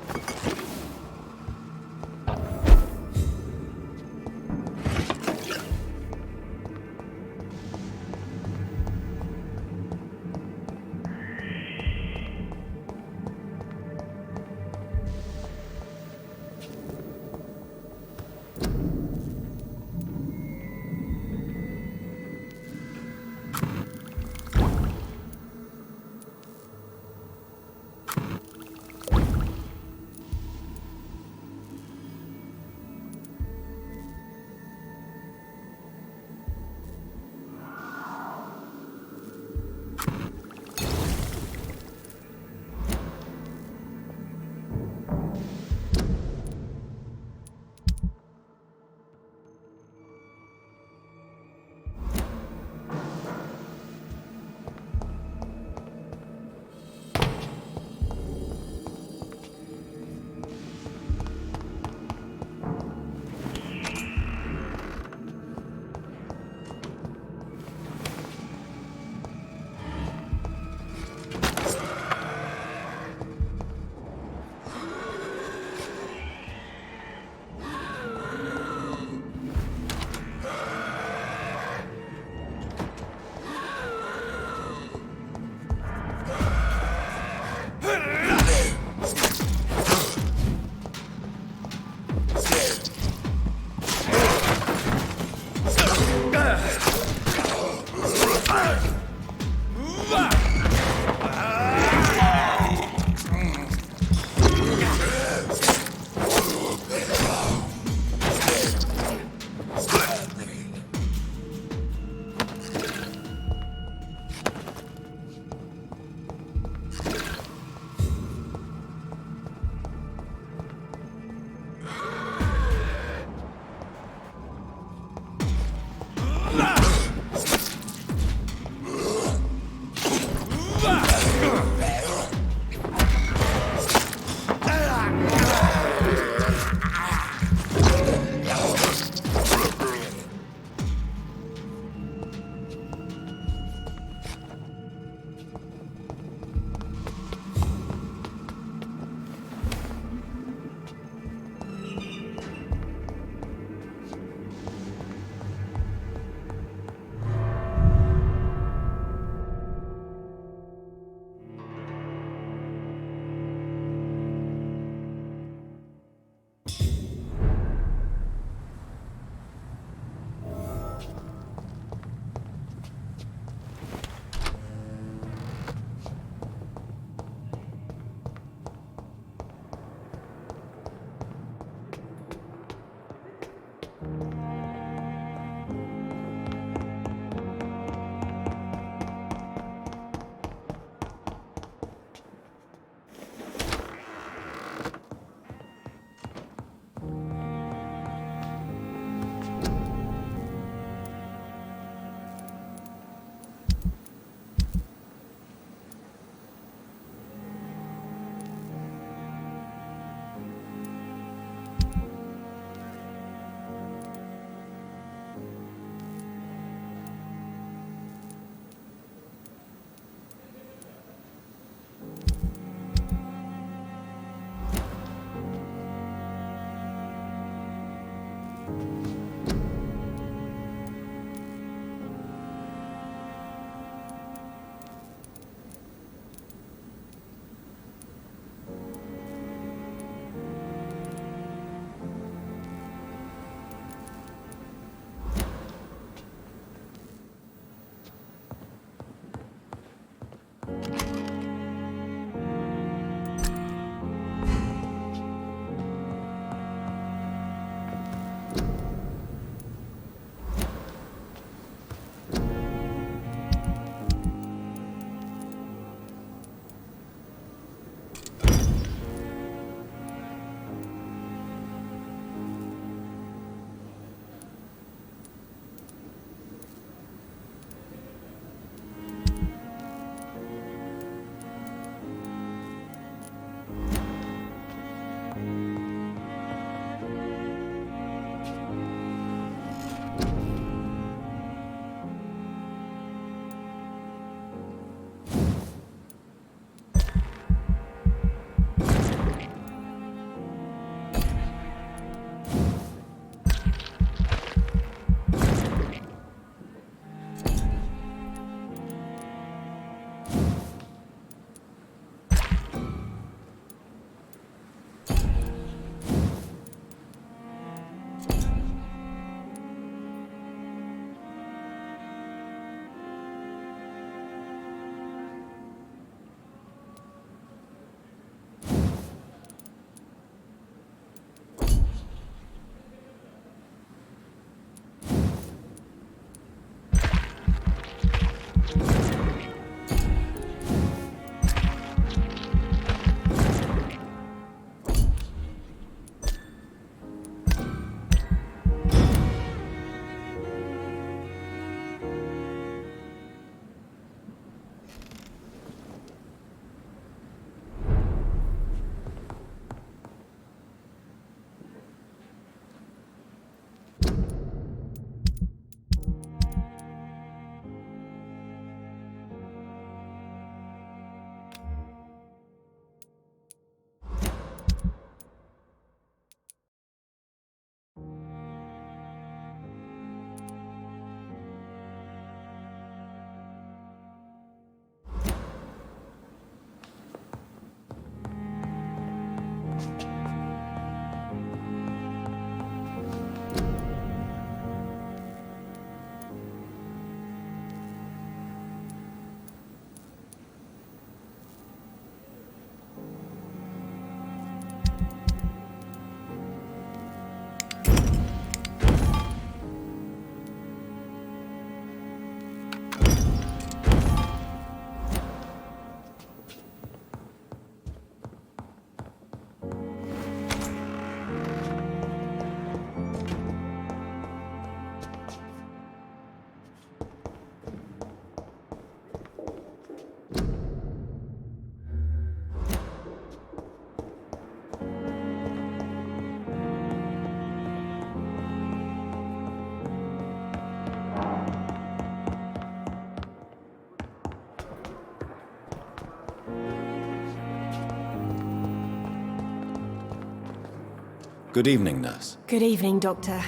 [SPEAKER 3] Good evening, nurse.
[SPEAKER 12] Good evening, Doctor.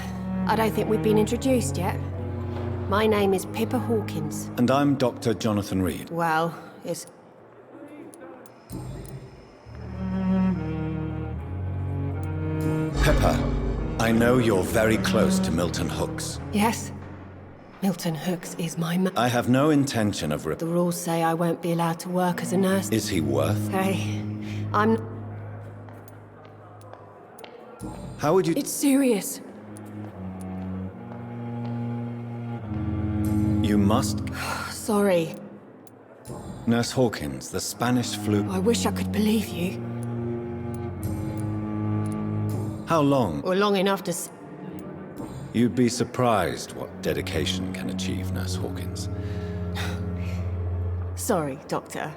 [SPEAKER 12] I don't think we've been introduced yet. My name is Pippa Hawkins.
[SPEAKER 3] And I'm Dr. Jonathan Reed.
[SPEAKER 12] Well, it's...
[SPEAKER 3] Pippa, I know you're very close to Milton Hooks.
[SPEAKER 12] Yes? Milton Hooks is my man.
[SPEAKER 3] I have no intention of
[SPEAKER 12] The rules say I won't be allowed to work as a nurse.
[SPEAKER 3] Is he worth?
[SPEAKER 12] Hey, I'm...
[SPEAKER 3] How would you...
[SPEAKER 12] It's serious.
[SPEAKER 3] You must...
[SPEAKER 12] Sorry.
[SPEAKER 3] Nurse Hawkins, the Spanish flu...
[SPEAKER 12] I wish I could believe you.
[SPEAKER 3] How long?
[SPEAKER 12] Or long enough to...
[SPEAKER 3] You'd be surprised what dedication can achieve, Nurse Hawkins.
[SPEAKER 12] Sorry, Doctor.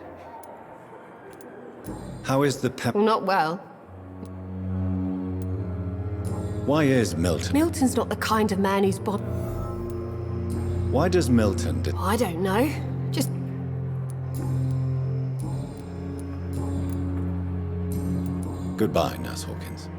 [SPEAKER 3] How is the pep...
[SPEAKER 12] Not well.
[SPEAKER 3] Why is Milton...
[SPEAKER 12] Milton's not the kind of man who's bod...
[SPEAKER 3] Why does Milton...
[SPEAKER 12] I don't know. Just...
[SPEAKER 3] Goodbye, Nurse Hawkins.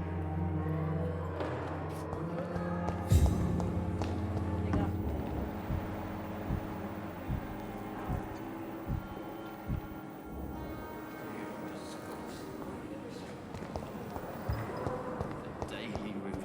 [SPEAKER 10] Daily routine.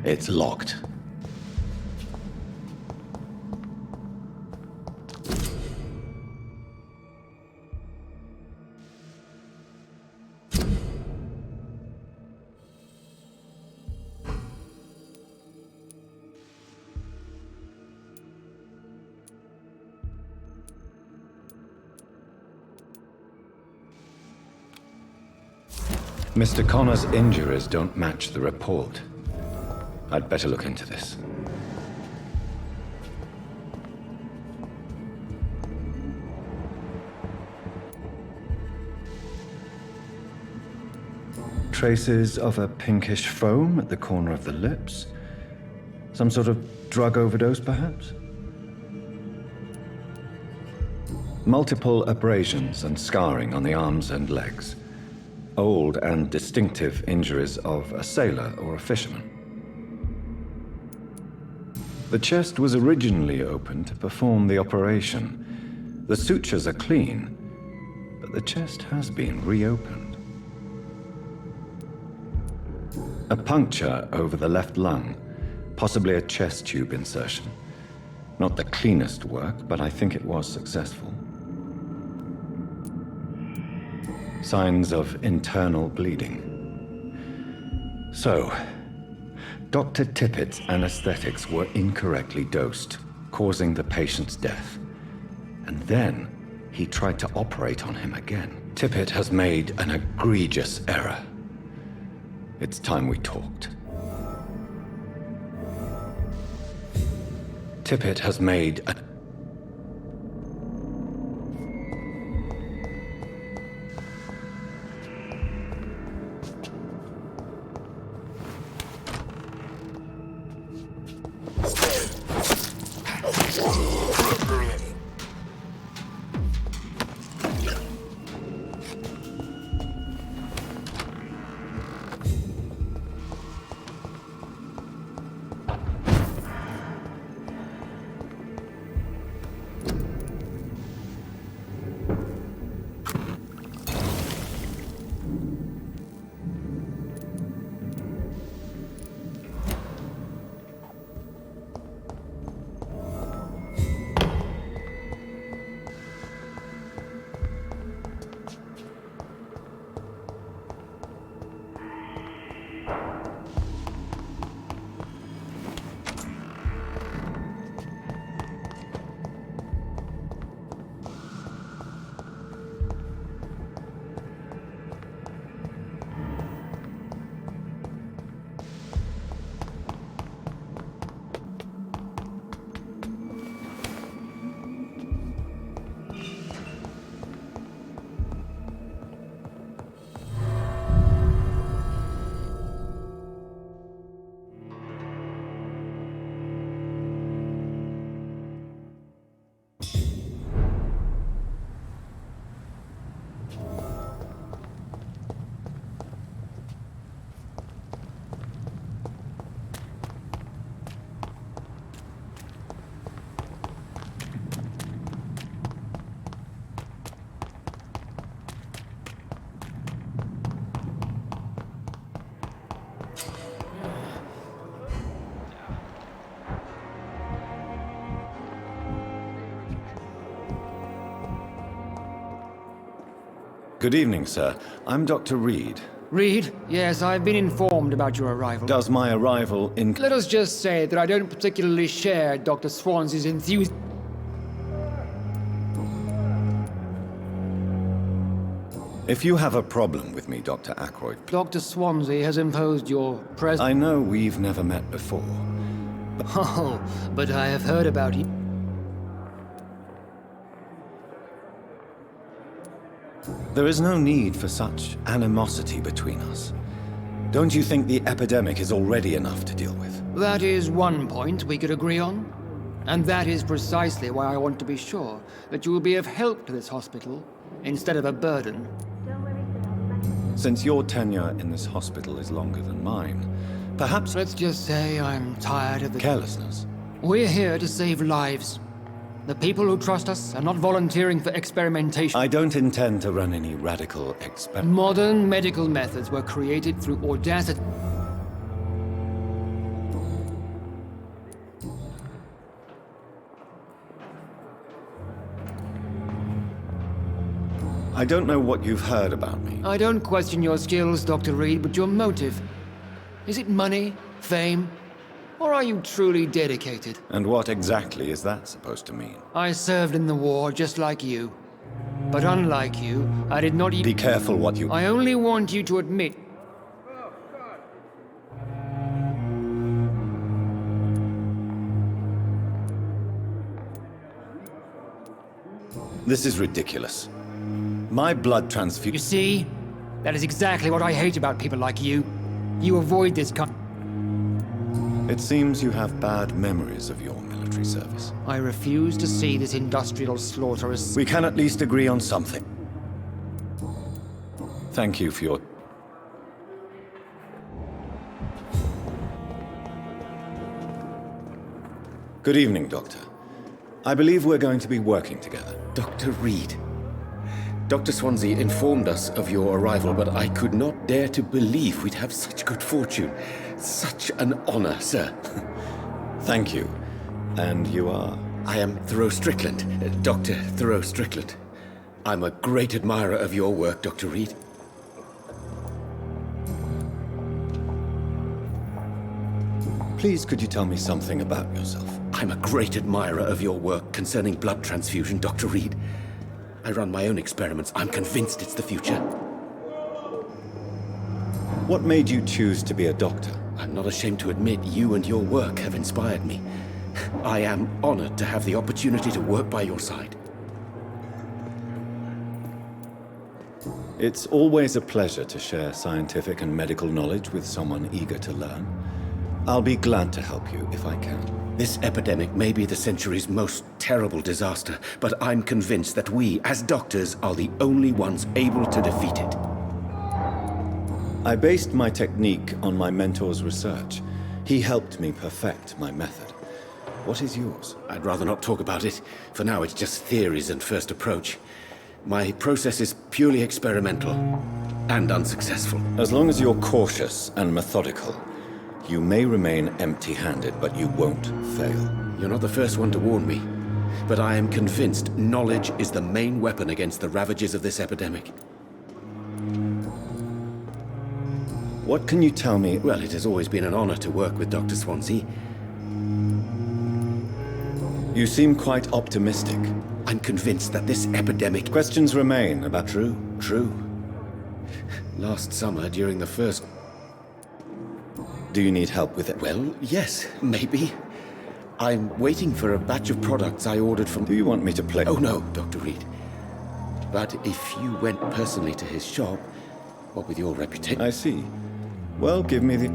[SPEAKER 3] It's locked. Mr. Connor's injuries don't match the report. I'd better look into this. Traces of a pinkish foam at the corner of the lips. Some sort of drug overdose, perhaps? Multiple abrasions and scarring on the arms and legs. Old and distinctive injuries of a sailor or a fisherman. The chest was originally opened to perform the operation. The sutures are clean, but the chest has been reopened. A puncture over the left lung, Possibly a chest tube insertion. Not the cleanest work, but I think it was successful. Signs of internal bleeding. So, Dr. Tippett's anesthetics were incorrectly dosed, causing the patient's death. And then, he tried to operate on him again. Tippett has made an egregious error. It's time we talked. Tippett has made a... Good evening, sir. I'm Dr. Reed.
[SPEAKER 13] Reed? Yes, I've been informed about your arrival.
[SPEAKER 3] Does my arrival
[SPEAKER 13] Let us just say that I don't particularly share Dr. Swansea's enthusiasm.
[SPEAKER 3] If you have a problem with me, Dr. Ackroyd...
[SPEAKER 13] Dr. Swansea has imposed your presence.
[SPEAKER 3] I know we've never met before.
[SPEAKER 13] Oh, but I have heard about you.
[SPEAKER 3] There is no need for such animosity between us. Don't you think the epidemic is already enough to deal with?
[SPEAKER 13] That is one point we could agree on. And that is precisely why I want to be sure that you will be of help to this hospital instead of a burden.
[SPEAKER 3] Since your tenure in this hospital is longer than mine, perhaps...
[SPEAKER 13] Let's just say I'm tired of the...
[SPEAKER 3] carelessness.
[SPEAKER 13] We're here to save lives. The people who trust us are not volunteering for experimentation.
[SPEAKER 3] I don't intend to run any radical experiments.
[SPEAKER 13] Modern medical methods were created through audacity.
[SPEAKER 3] I don't know what you've heard about me.
[SPEAKER 13] I don't question your skills, Dr. Reed, but your motive. Is it money, fame, or are you truly dedicated?
[SPEAKER 3] And what exactly is that supposed to mean?
[SPEAKER 13] I served in the war just like you. But unlike you, I did not even...
[SPEAKER 3] Be careful what you...
[SPEAKER 13] I only want you to admit...
[SPEAKER 3] This is ridiculous. My blood transfusion...
[SPEAKER 13] You see? That is exactly what I hate about people like you. You avoid this kind...
[SPEAKER 3] It seems you have bad memories of your military service.
[SPEAKER 13] I refuse to see this industrial slaughter as...
[SPEAKER 3] We can at least agree on something. Thank you for your... Good evening, Doctor. I believe we're going to be working together.
[SPEAKER 14] Dr. Reed. Dr. Swansea informed us of your arrival, but I could not dare to believe we'd have such good fortune. Such an honor, sir.
[SPEAKER 3] Thank you. And you are?
[SPEAKER 14] I am Thoreau Strickland, Dr. Thoreau Strickland. I'm a great admirer of your work, Dr. Reed.
[SPEAKER 3] Please, could you tell me something about yourself?
[SPEAKER 14] I'm a great admirer of your work concerning blood transfusion, Dr. Reed. I run my own experiments. I'm convinced it's the future.
[SPEAKER 3] What made you choose to be a doctor?
[SPEAKER 14] I'm not ashamed to admit you and your work have inspired me. I am honored to have the opportunity to work by your side.
[SPEAKER 3] It's always a pleasure to share scientific and medical knowledge with someone eager to learn. I'll be glad to help you if I can.
[SPEAKER 14] This epidemic may be the century's most terrible disaster, but I'm convinced that we, as doctors, are the only ones able to defeat it.
[SPEAKER 3] I based my technique on my mentor's research. He helped me perfect my method. What is yours?
[SPEAKER 14] I'd rather not talk about it. For now, it's just theories and first approach. My process is purely experimental and unsuccessful.
[SPEAKER 3] As long as you're cautious and methodical, you may remain empty-handed, but you won't fail.
[SPEAKER 14] You're not the first one to warn me, but I am convinced knowledge is the main weapon against the ravages of this epidemic.
[SPEAKER 3] What can you tell me?
[SPEAKER 14] Well, it has always been an honor to work with Dr. Swansea.
[SPEAKER 3] You seem quite optimistic.
[SPEAKER 14] I'm convinced that this epidemic...
[SPEAKER 3] Questions remain about...
[SPEAKER 14] True. Last summer, during the first...
[SPEAKER 3] Do you need help with it?
[SPEAKER 14] Well, yes, maybe. I'm waiting for a batch of products I ordered from...
[SPEAKER 3] Do you want me to play?
[SPEAKER 14] Oh, no, Dr. Reed. But if you went personally to his shop, what with your reputation...
[SPEAKER 3] I see. Well, give me the...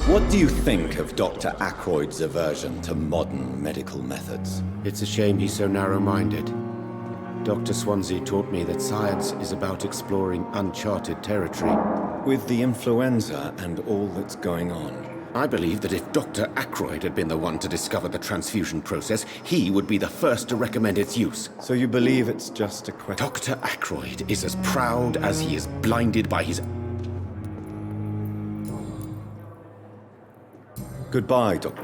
[SPEAKER 3] What do you think of Dr. Ackroyd's aversion to modern medical methods?
[SPEAKER 14] It's a shame he's so narrow-minded. Dr. Swansea taught me that science is about exploring uncharted territory.
[SPEAKER 3] With the influenza and all that's going on,
[SPEAKER 14] I believe that if Dr. Ackroyd had been the one to discover the transfusion process, he would be the first to recommend its use.
[SPEAKER 3] So you believe it's just a question?
[SPEAKER 14] Dr. Ackroyd is as proud as he is blinded by his...
[SPEAKER 3] Goodbye, Doctor.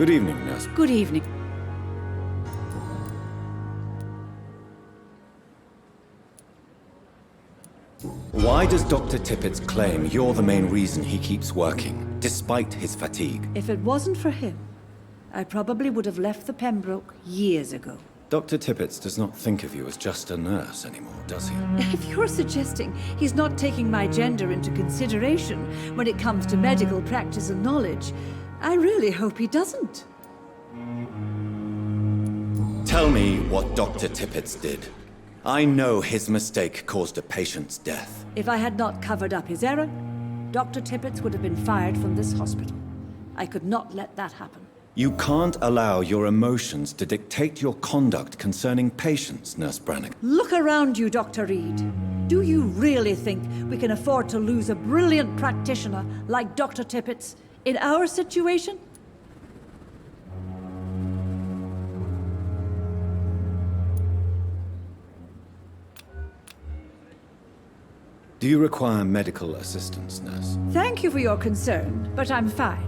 [SPEAKER 3] Good evening, nurse.
[SPEAKER 8] Good evening.
[SPEAKER 3] Why does Dr. Tippett claim you're the main reason he keeps working, despite his fatigue?
[SPEAKER 8] If it wasn't for him, I probably would have left the Pembroke years ago.
[SPEAKER 3] Dr. Tippett does not think of you as just a nurse anymore, does he?
[SPEAKER 8] If you're suggesting he's not taking my gender into consideration when it comes to medical practice and knowledge, I really hope he doesn't.
[SPEAKER 3] Tell me what Dr. Tippett did. I know his mistake caused a patient's death.
[SPEAKER 8] If I had not covered up his error, Dr. Tippett would have been fired from this hospital. I could not let that happen.
[SPEAKER 3] You can't allow your emotions to dictate your conduct concerning patients, Nurse Brannigan.
[SPEAKER 8] Look around you, Dr. Reed. Do you really think we can afford to lose a brilliant practitioner like Dr. Tippett in our situation?
[SPEAKER 3] Do you require medical assistance, nurse?
[SPEAKER 8] Thank you for your concern, but I'm fine.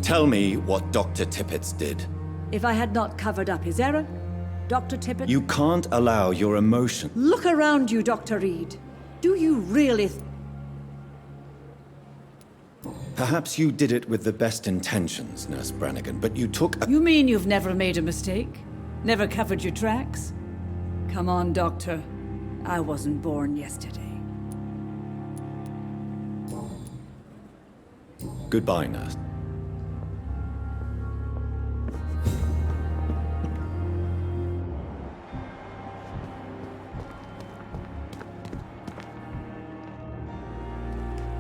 [SPEAKER 3] Tell me what Dr. Tippett did.
[SPEAKER 8] If I had not covered up his error, Dr. Tippett...
[SPEAKER 3] You can't allow your emotion...
[SPEAKER 8] Look around you, Dr. Reed. Do you really...
[SPEAKER 3] Perhaps you did it with the best intentions, Nurse Brannigan, but you took a...
[SPEAKER 8] You mean you've never made a mistake? Never covered your tracks? Come on, Doctor. I wasn't born yesterday.
[SPEAKER 3] Goodbye, Nurse.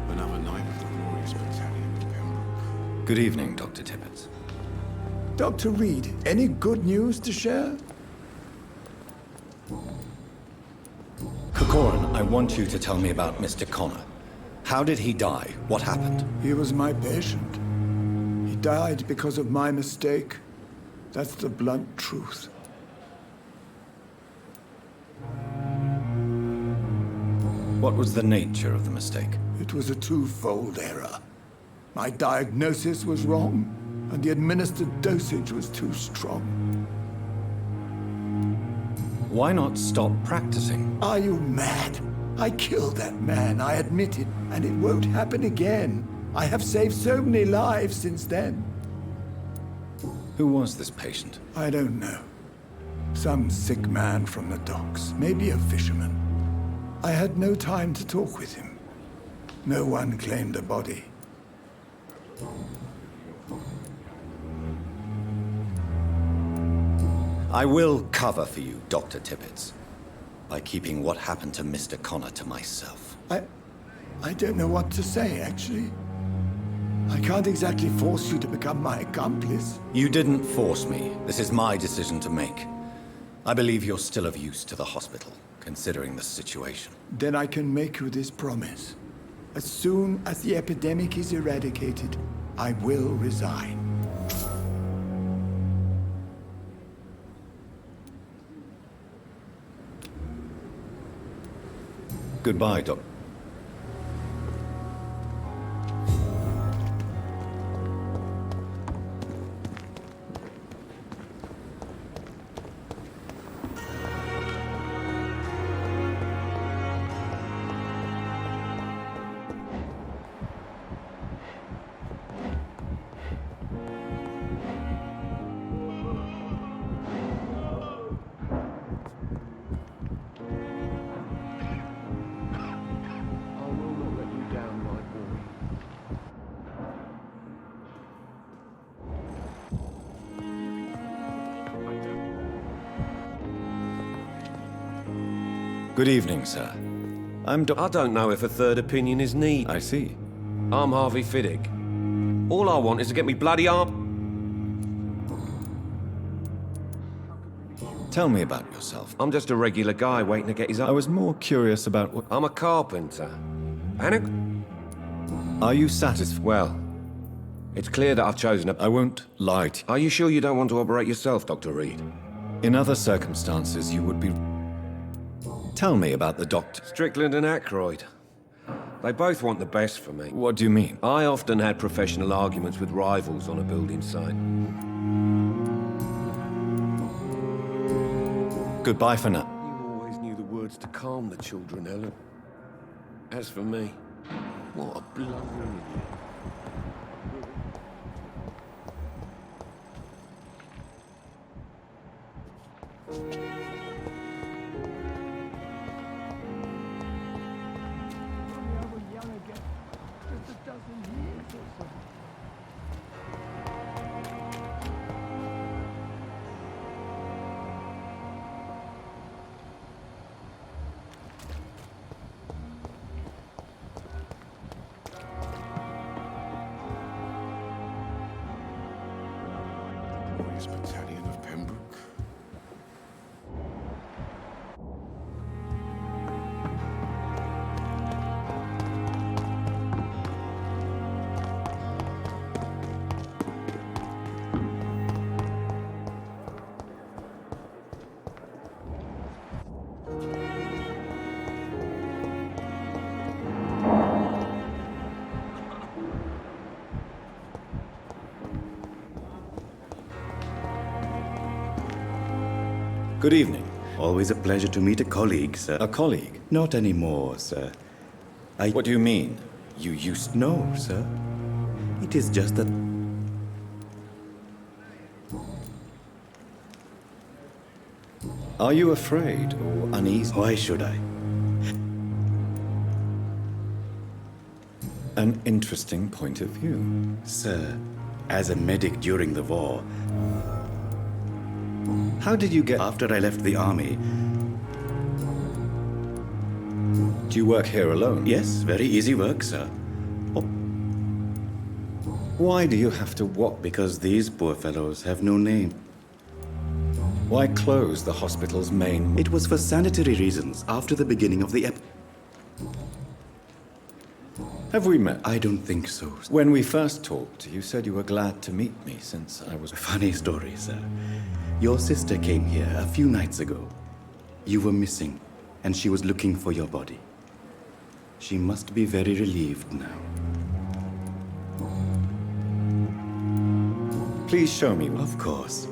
[SPEAKER 7] Another night of the glorious battalion of Pembroke.
[SPEAKER 3] Good evening, Dr. Tippett.
[SPEAKER 9] Dr. Reed, any good news to share?
[SPEAKER 3] Corcoran, I want you to tell me about Mr. Connor. How did he die? What happened?
[SPEAKER 9] He was my patient. He died because of my mistake. That's the blunt truth.
[SPEAKER 3] What was the nature of the mistake?
[SPEAKER 9] It was a twofold error. My diagnosis was wrong, and the administered dosage was too strong.
[SPEAKER 3] Why not stop practicing?
[SPEAKER 9] Are you mad? I killed that man, I admit it, and it won't happen again. I have saved so many lives since then.
[SPEAKER 3] Who was this patient?
[SPEAKER 9] I don't know. Some sick man from the docks, maybe a fisherman. I had no time to talk with him. No one claimed a body.
[SPEAKER 3] I will cover for you, Dr. Tippett, by keeping what happened to Mr. Connor to myself.
[SPEAKER 9] I don't know what to say, actually. I can't exactly force you to become my accomplice.
[SPEAKER 3] You didn't force me. This is my decision to make. I believe you're still of use to the hospital, considering the situation.
[SPEAKER 9] Then I can make you this promise. As soon as the epidemic is eradicated, I will resign.
[SPEAKER 3] Goodbye, Doc. Good evening, sir.
[SPEAKER 15] I don't know if a third opinion is needed.
[SPEAKER 3] I see.
[SPEAKER 15] I'm Harvey Fiddick. All I want is to get me bloody arm.
[SPEAKER 3] Tell me about yourself.
[SPEAKER 15] I'm just a regular guy waiting to get his arm.
[SPEAKER 3] I was more curious about what...
[SPEAKER 15] I'm a carpenter.
[SPEAKER 3] Are you satisfied?
[SPEAKER 15] Well, it's clear that I've chosen a...
[SPEAKER 3] I won't lie to you.
[SPEAKER 15] Are you sure you don't want to operate yourself, Dr. Reed?
[SPEAKER 3] In other circumstances, you would be... Tell me about the doctor.
[SPEAKER 15] Strickland and Aykroyd. They both want the best for me.
[SPEAKER 3] What do you mean?
[SPEAKER 15] I often had professional arguments with rivals on a building site.
[SPEAKER 3] Goodbye for now.
[SPEAKER 15] You always knew the words to calm the children, Ellen. As for me, what a blundering idiot.
[SPEAKER 7] Battalion of Pembroke.
[SPEAKER 3] Good evening.
[SPEAKER 16] Always a pleasure to meet a colleague, sir.
[SPEAKER 3] A colleague?
[SPEAKER 16] Not anymore, sir.
[SPEAKER 3] What do you mean? You used...
[SPEAKER 16] No, sir. It is just that...
[SPEAKER 3] Are you afraid or uneasy?
[SPEAKER 16] Why should I?
[SPEAKER 3] An interesting point of view.
[SPEAKER 16] Sir, as a medic during the war...
[SPEAKER 3] How did you get...
[SPEAKER 16] After I left the army...
[SPEAKER 3] Do you work here alone?
[SPEAKER 16] Yes, very easy work, sir.
[SPEAKER 3] Why do you have to walk?
[SPEAKER 16] Because these poor fellows have no name.
[SPEAKER 3] Why close the hospital's main...
[SPEAKER 16] It was for sanitary reasons after the beginning of the
[SPEAKER 3] Have we met?
[SPEAKER 16] I don't think so.
[SPEAKER 3] When we first talked, you said you were glad to meet me since I was...
[SPEAKER 16] Funny story, sir. Your sister came here a few nights ago. You were missing, and she was looking for your body. She must be very relieved now.
[SPEAKER 3] Please show me.
[SPEAKER 16] Of course.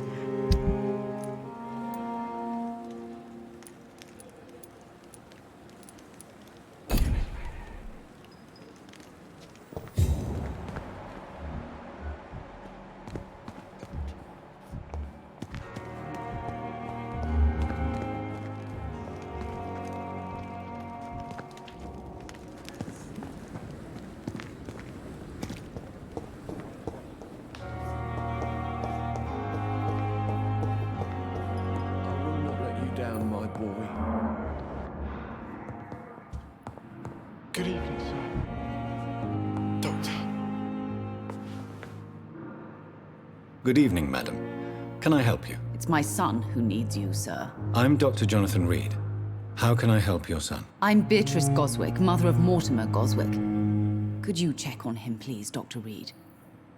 [SPEAKER 2] Good evening, sir. Doctor.
[SPEAKER 3] Good evening, madam. Can I help you?
[SPEAKER 17] It's my son who needs you, sir.
[SPEAKER 3] I'm Dr. Jonathan Reed. How can I help your son?
[SPEAKER 17] I'm Beatrice Goswick, mother of Mortimer Goswick. Could you check on him, please, Dr. Reed?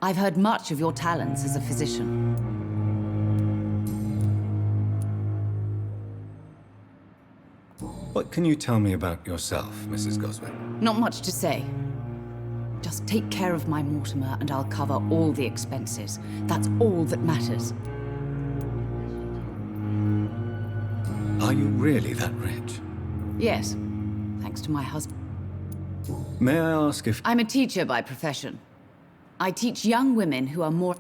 [SPEAKER 17] I've heard much of your talents as a physician.
[SPEAKER 3] What can you tell me about yourself, Mrs. Goswick?
[SPEAKER 17] Not much to say. Just take care of my Mortimer and I'll cover all the expenses. That's all that matters.
[SPEAKER 3] Are you really that rich?
[SPEAKER 17] Yes, thanks to my husband.
[SPEAKER 3] May I ask if...
[SPEAKER 17] I'm a teacher by profession. I teach young women who are more...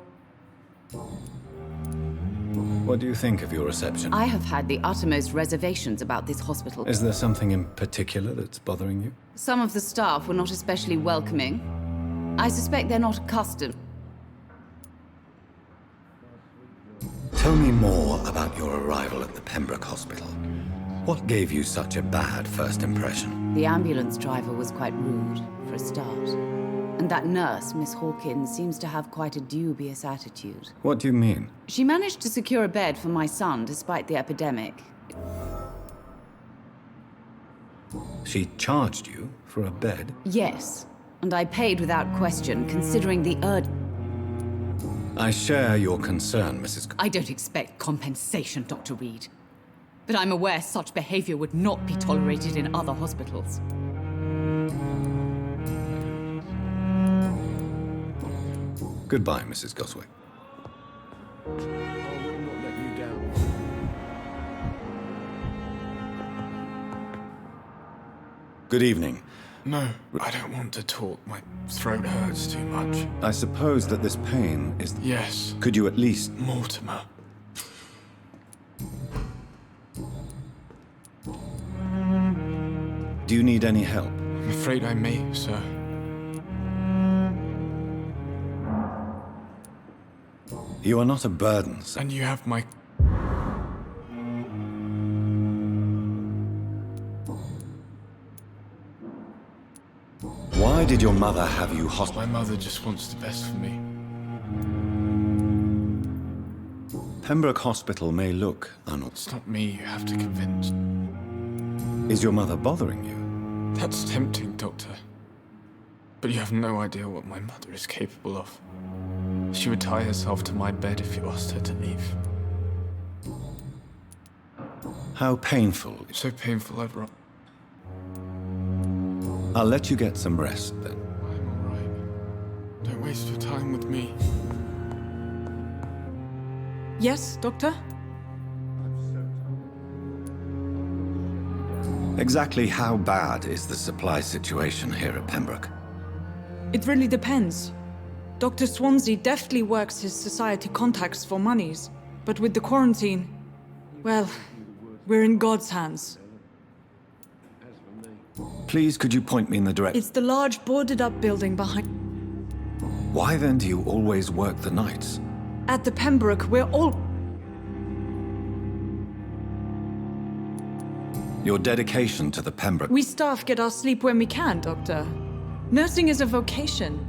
[SPEAKER 3] What do you think of your reception?
[SPEAKER 17] I have had the uttermost reservations about this hospital.
[SPEAKER 3] Is there something in particular that's bothering you?
[SPEAKER 17] Some of the staff were not especially welcoming. I suspect they're not accustomed.
[SPEAKER 3] Tell me more about your arrival at the Pembroke Hospital. What gave you such a bad first impression?
[SPEAKER 17] The ambulance driver was quite rude, for a start. And that nurse, Miss Hawkins, seems to have quite a dubious attitude.
[SPEAKER 3] What do you mean?
[SPEAKER 17] She managed to secure a bed for my son despite the epidemic.
[SPEAKER 3] She charged you for a bed?
[SPEAKER 17] Yes, and I paid without question, considering the
[SPEAKER 3] I share your concern, Mrs.
[SPEAKER 17] I don't expect compensation, Dr. Reed. But I'm aware such behavior would not be tolerated in other hospitals.
[SPEAKER 3] Goodbye, Mrs. Goswick.
[SPEAKER 15] I will not let you down.
[SPEAKER 3] Good evening.
[SPEAKER 2] No, I don't want to talk. My throat hurts too much.
[SPEAKER 3] I suppose that this pain is...
[SPEAKER 2] Yes.
[SPEAKER 3] Could you at least...
[SPEAKER 2] Mortimer.
[SPEAKER 3] Do you need any help?
[SPEAKER 2] I'm afraid I may, sir.
[SPEAKER 3] You are not a burden, sir.
[SPEAKER 2] And you have my...
[SPEAKER 3] Why did your mother have you hospitalized?
[SPEAKER 2] My mother just wants the best for me.
[SPEAKER 3] Pembroke Hospital may look
[SPEAKER 2] It's not me you have to convince.
[SPEAKER 3] Is your mother bothering you?
[SPEAKER 2] That's tempting, Doctor. But you have no idea what my mother is capable of. She would tie herself to my bed if you asked her to leave.
[SPEAKER 3] How painful.
[SPEAKER 2] So painful I'd rather...
[SPEAKER 3] I'll let you get some rest, then.
[SPEAKER 2] I'm all right. Don't waste your time with me.
[SPEAKER 6] Yes, Doctor?
[SPEAKER 3] Exactly how bad is the supply situation here at Pembroke?
[SPEAKER 6] It really depends. Dr. Swansea deftly works his society contacts for monies. But with the quarantine, well, we're in God's hands.
[SPEAKER 3] Please, could you point me in the direction?
[SPEAKER 6] It's the large boarded-up building behind...
[SPEAKER 3] Why then do you always work the nights?
[SPEAKER 6] At the Pembroke, we're all...
[SPEAKER 3] Your dedication to the Pembroke...
[SPEAKER 6] We staff get our sleep when we can, Doctor. Nursing is a vocation.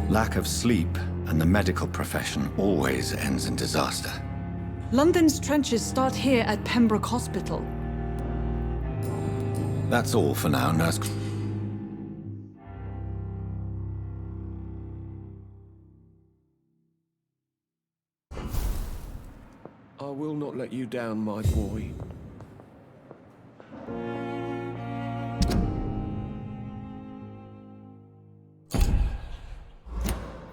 [SPEAKER 3] Lack of sleep and the medical profession always ends in disaster.
[SPEAKER 6] London's trenches start here at Pembroke Hospital.
[SPEAKER 3] That's all for now, Nurse.
[SPEAKER 15] I will not let you down, my boy.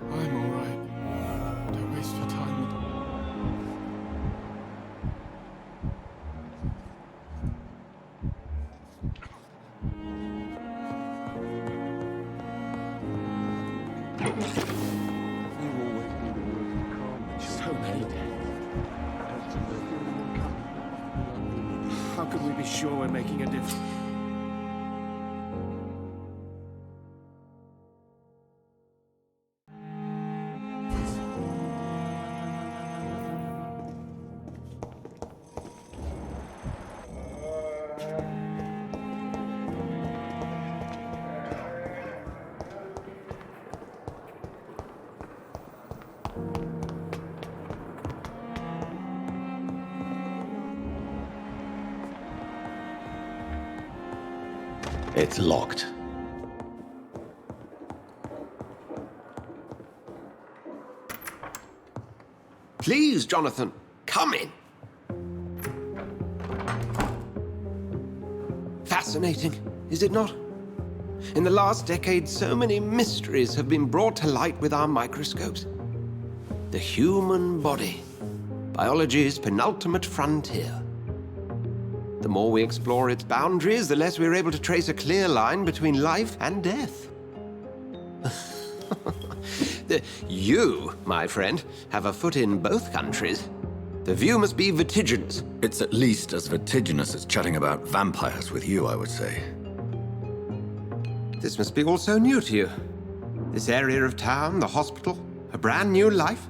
[SPEAKER 2] I'm all right. Don't waste your time with...
[SPEAKER 15] So many dead. How can we be sure we're making a difference?
[SPEAKER 3] It's locked.
[SPEAKER 5] Please, Jonathan, come in. Fascinating, is it not? In the last decade, so many mysteries have been brought to light with our microscopes. The human body, biology's penultimate frontier. The more we explore its boundaries, the less we're able to trace a clear line between life and death. You, my friend, have a foot in both countries. The view must be vertiginous.
[SPEAKER 3] It's at least as vertiginous as chatting about vampires with you, I would say.
[SPEAKER 5] This must be all so new to you. This area of town, the hospital, a brand new life.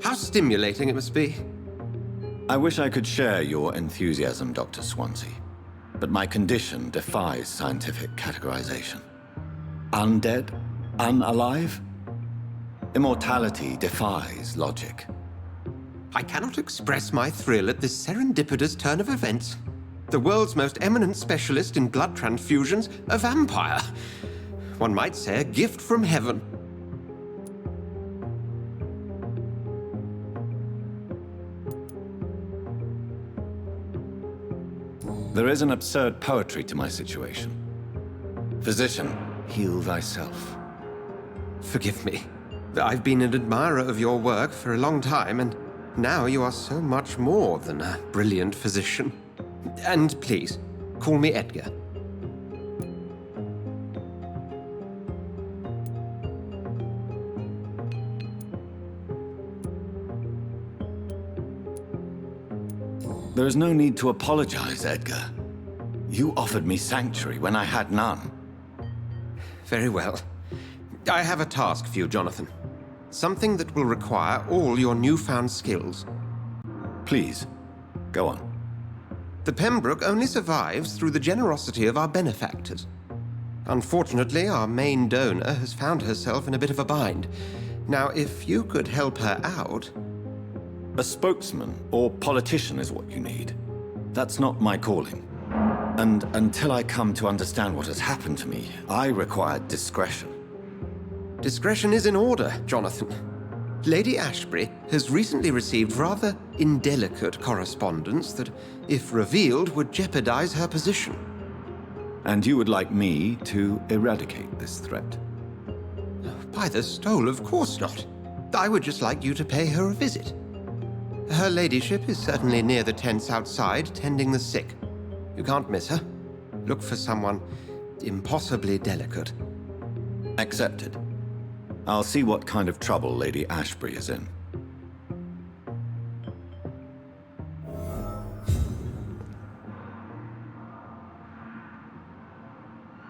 [SPEAKER 5] How stimulating it must be.
[SPEAKER 3] I wish I could share your enthusiasm, Dr. Swansea, but my condition defies scientific categorization. Undead? Unalive? Immortality defies logic.
[SPEAKER 5] I cannot express my thrill at this serendipitous turn of events. The world's most eminent specialist in blood transfusions, a vampire. One might say a gift from heaven.
[SPEAKER 3] There is an absurd poetry to my situation. Physician, heal thyself.
[SPEAKER 5] Forgive me. I've been an admirer of your work for a long time, and now you are so much more than a brilliant physician. And please, call me Edgar.
[SPEAKER 3] There is no need to apologize, Edgar. You offered me sanctuary when I had none.
[SPEAKER 5] Very well. I have a task for you, Jonathan. Something that will require all your newfound skills.
[SPEAKER 3] Please, go on.
[SPEAKER 5] The Pembroke only survives through the generosity of our benefactors. Unfortunately, our main donor has found herself in a bit of a bind. Now, if you could help her out...
[SPEAKER 3] A spokesman or politician is what you need. That's not my calling. And until I come to understand what has happened to me, I require discretion.
[SPEAKER 5] Discretion is in order, Jonathan. Lady Ashbury has recently received rather indelicate correspondence that, if revealed, would jeopardize her position.
[SPEAKER 3] And you would like me to eradicate this threat?
[SPEAKER 5] By the stole, of course not. I would just like you to pay her a visit. Her ladyship is certainly near the tents outside, tending the sick. You can't miss her. Look for someone impossibly delicate.
[SPEAKER 3] Accepted. I'll see what kind of trouble Lady Ashbury is in.